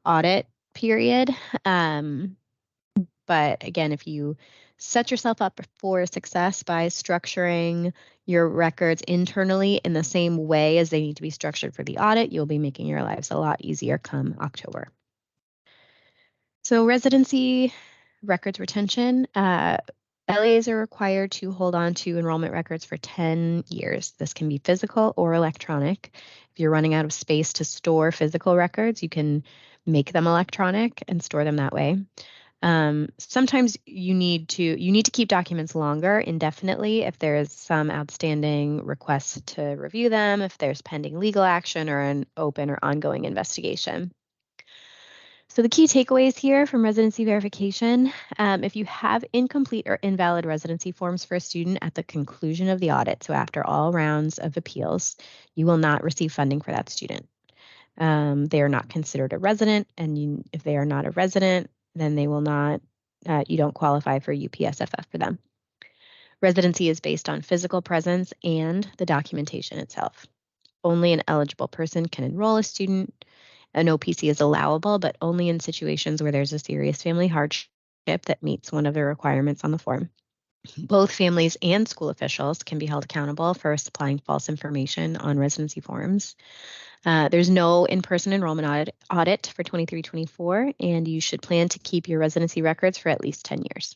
[SPEAKER 1] audit period. But again, if you set yourself up for success by structuring your records internally in the same way as they need to be structured for the audit, you'll be making your lives a lot easier come October. So residency records retention, LAs are required to hold on to enrollment records for 10 years. This can be physical or electronic. If you're running out of space to store physical records, you can make them electronic and store them that way. Sometimes you need to keep documents longer indefinitely if there is some outstanding request to review them, if there's pending legal action or an open or ongoing investigation. So the key takeaways here from residency verification, if you have incomplete or invalid residency forms for a student at the conclusion of the audit, so after all rounds of appeals, you will not receive funding for that student. They are not considered a resident, and if they are not a resident, then they will not, you don't qualify for UPSFF for them. Residency is based on physical presence and the documentation itself. Only an eligible person can enroll a student. An OPC is allowable, but only in situations where there's a serious family hardship that meets one of the requirements on the form. Both families and school officials can be held accountable for supplying false information on residency forms. There's no in-person enrollment audit for 23-24, and you should plan to keep your residency records for at least 10 years.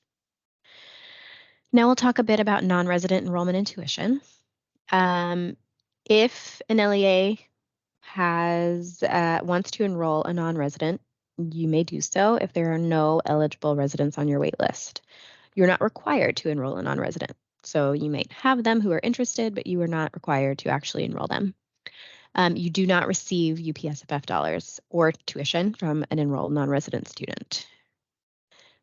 [SPEAKER 1] Now we'll talk a bit about non-resident enrollment and tuition. If an LEA wants to enroll a non-resident, you may do so if there are no eligible residents on your wait list. You're not required to enroll a non-resident. So you might have them who are interested, but you are not required to actually enroll them. You do not receive UPSFF dollars or tuition from an enrolled non-resident student.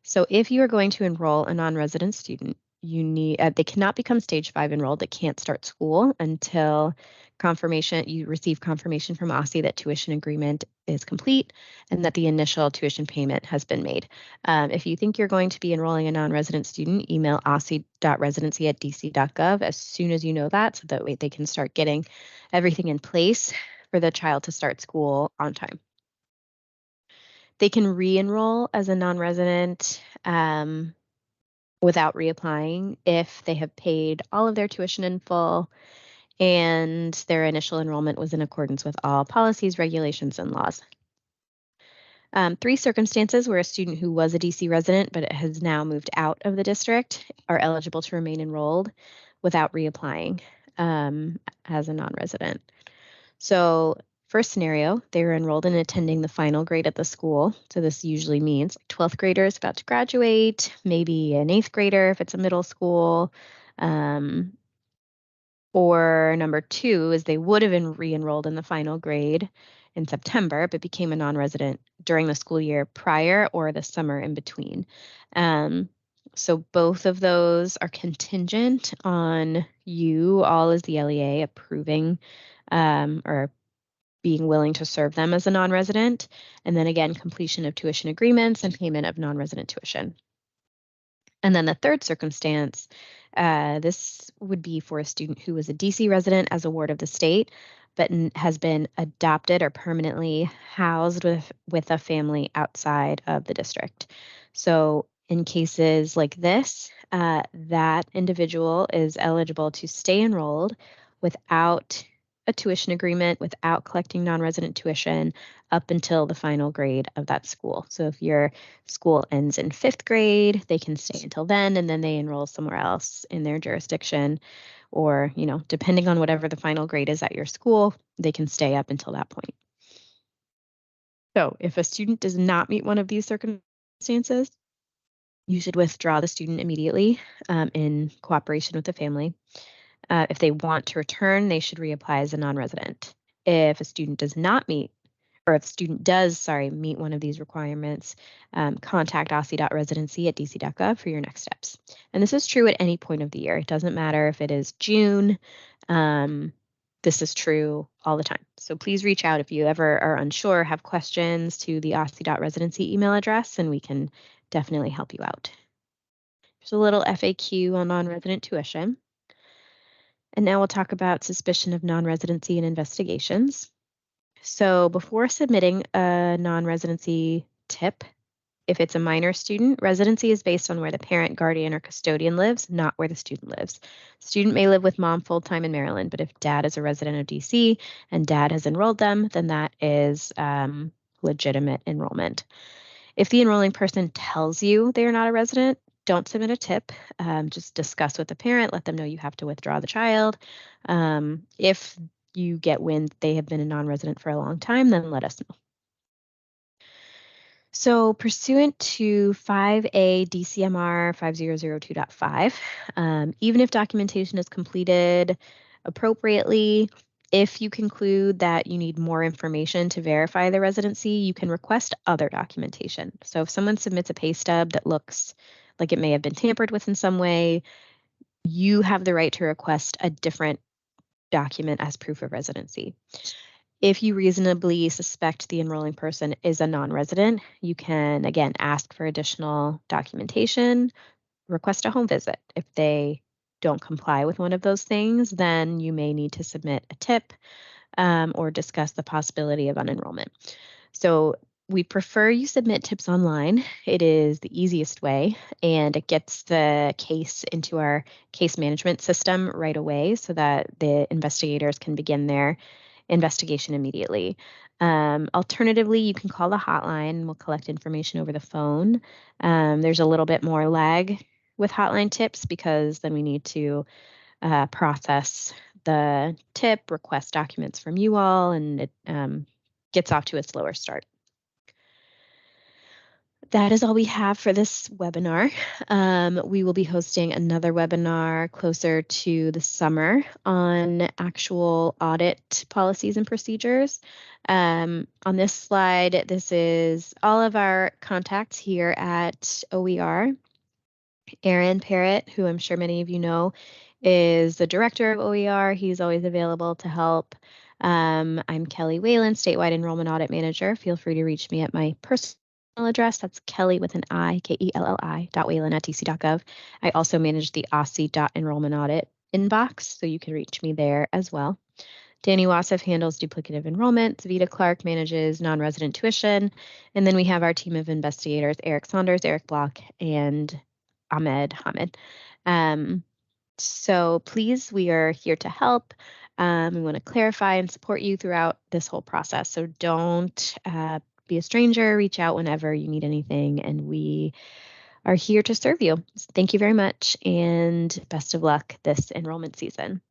[SPEAKER 1] So if you are going to enroll a non-resident student, they cannot become stage 5 enrolled. They can't start school until you receive confirmation from OSSI that tuition agreement is complete and that the initial tuition payment has been made. If you think you're going to be enrolling a non-resident student, email ossi.residency@dc.gov as soon as you know that, so that way they can start getting everything in place for the child to start school on time. They can re-enroll as a non-resident without reapplying if they have paid all of their tuition in full and their initial enrollment was in accordance with all policies, regulations, and laws. 3 circumstances where a student who was a DC resident but has now moved out of the district are eligible to remain enrolled without reapplying as a non-resident. So first scenario, they were enrolled in attending the final grade at the school. So this usually means 12th graders about to graduate, maybe an 8th grader if it's a middle school. Or number 2 is they would have been re-enrolled in the final grade in September, but became a non-resident during the school year prior or the summer in between. So both of those are contingent on you all as the LEA approving or being willing to serve them as a non-resident, and then again, completion of tuition agreements and payment of non-resident tuition. And then the third circumstance, this would be for a student who was a DC resident as a ward of the state, but has been adopted or permanently housed with a family outside of the district. So in cases like this, that individual is eligible to stay enrolled without a tuition agreement, without collecting non-resident tuition up until the final grade of that school. So if your school ends in 5th grade, they can stay until then, and then they enroll somewhere else in their jurisdiction, or, depending on whatever the final grade is at your school, they can stay up until that point. So if a student does not meet one of these circumstances, you should withdraw the student immediately in cooperation with the family. If they want to return, they should reapply as a non-resident. If a student does not meet, or if a student does, meet one of these requirements, contact ossi.residency@dc.gov for your next steps. And this is true at any point of the year. It doesn't matter if it is June. This is true all the time. So please reach out if you ever are unsure, have questions to the ossi.residency email address, and we can definitely help you out. There's a little FAQ on non-resident tuition. And now we'll talk about suspicion of non-residency and investigations. So before submitting a non-residency tip, if it's a minor student, residency is based on where the parent, guardian, or custodian lives, not where the student lives. Student may live with mom full-time in Maryland, but if dad is a resident of DC and dad has enrolled them, then that is legitimate enrollment. If the enrolling person tells you they are not a resident, don't submit a tip. Just discuss with the parent, let them know you have to withdraw the child. If you get wind they have been a non-resident for a long time, then let us know. So, pursuant to 5A DCMR 5002.5, even if documentation is completed appropriately, if you conclude that you need more information to verify the residency, you can request other documentation. So, if someone submits a pay stub that looks like it may have been tampered with in some way, you have the right to request a different document as proof of residency. If you reasonably suspect the enrolling person is a non-resident, you can, again, ask for additional documentation, request a home visit. If they don't comply with one of those things, then you may need to submit a tip or discuss the possibility of unenrollment. So we prefer you submit tips online. It is the easiest way, and it gets the case into our case management system right away so that the investigators can begin their investigation immediately. Alternatively, you can call the hotline. We'll collect information over the phone. There's a little bit more lag with hotline tips because then we need to process the tip, request documents from you all, and it gets off to a slower start. That is all we have for this webinar. We will be hosting another webinar closer to the summer on actual audit policies and procedures. On this slide, this is all of our contacts here at OER. Aaron Parrott, who I'm sure many of you know, is the director of OER. He's always available to help. I'm Kelly Whalen, statewide enrollment audit manager. Feel free to reach me at my personal address. That's Kelly with an I, Kelli, .whalen@dc.gov. I also manage the OSCE.enrollment audit inbox, so you can reach me there as well. Danny Wasif handles duplicative enrollments. Vita Clark manages non-resident tuition. And then we have our team of investigators, Eric Saunders, Eric Block, and Ahmed Hamid. So please, we are here to help. We want to clarify and support you throughout this whole process. So don't be a stranger. Reach out whenever you need anything, and we are here to serve you. Thank you very much, and best of luck this enrollment season.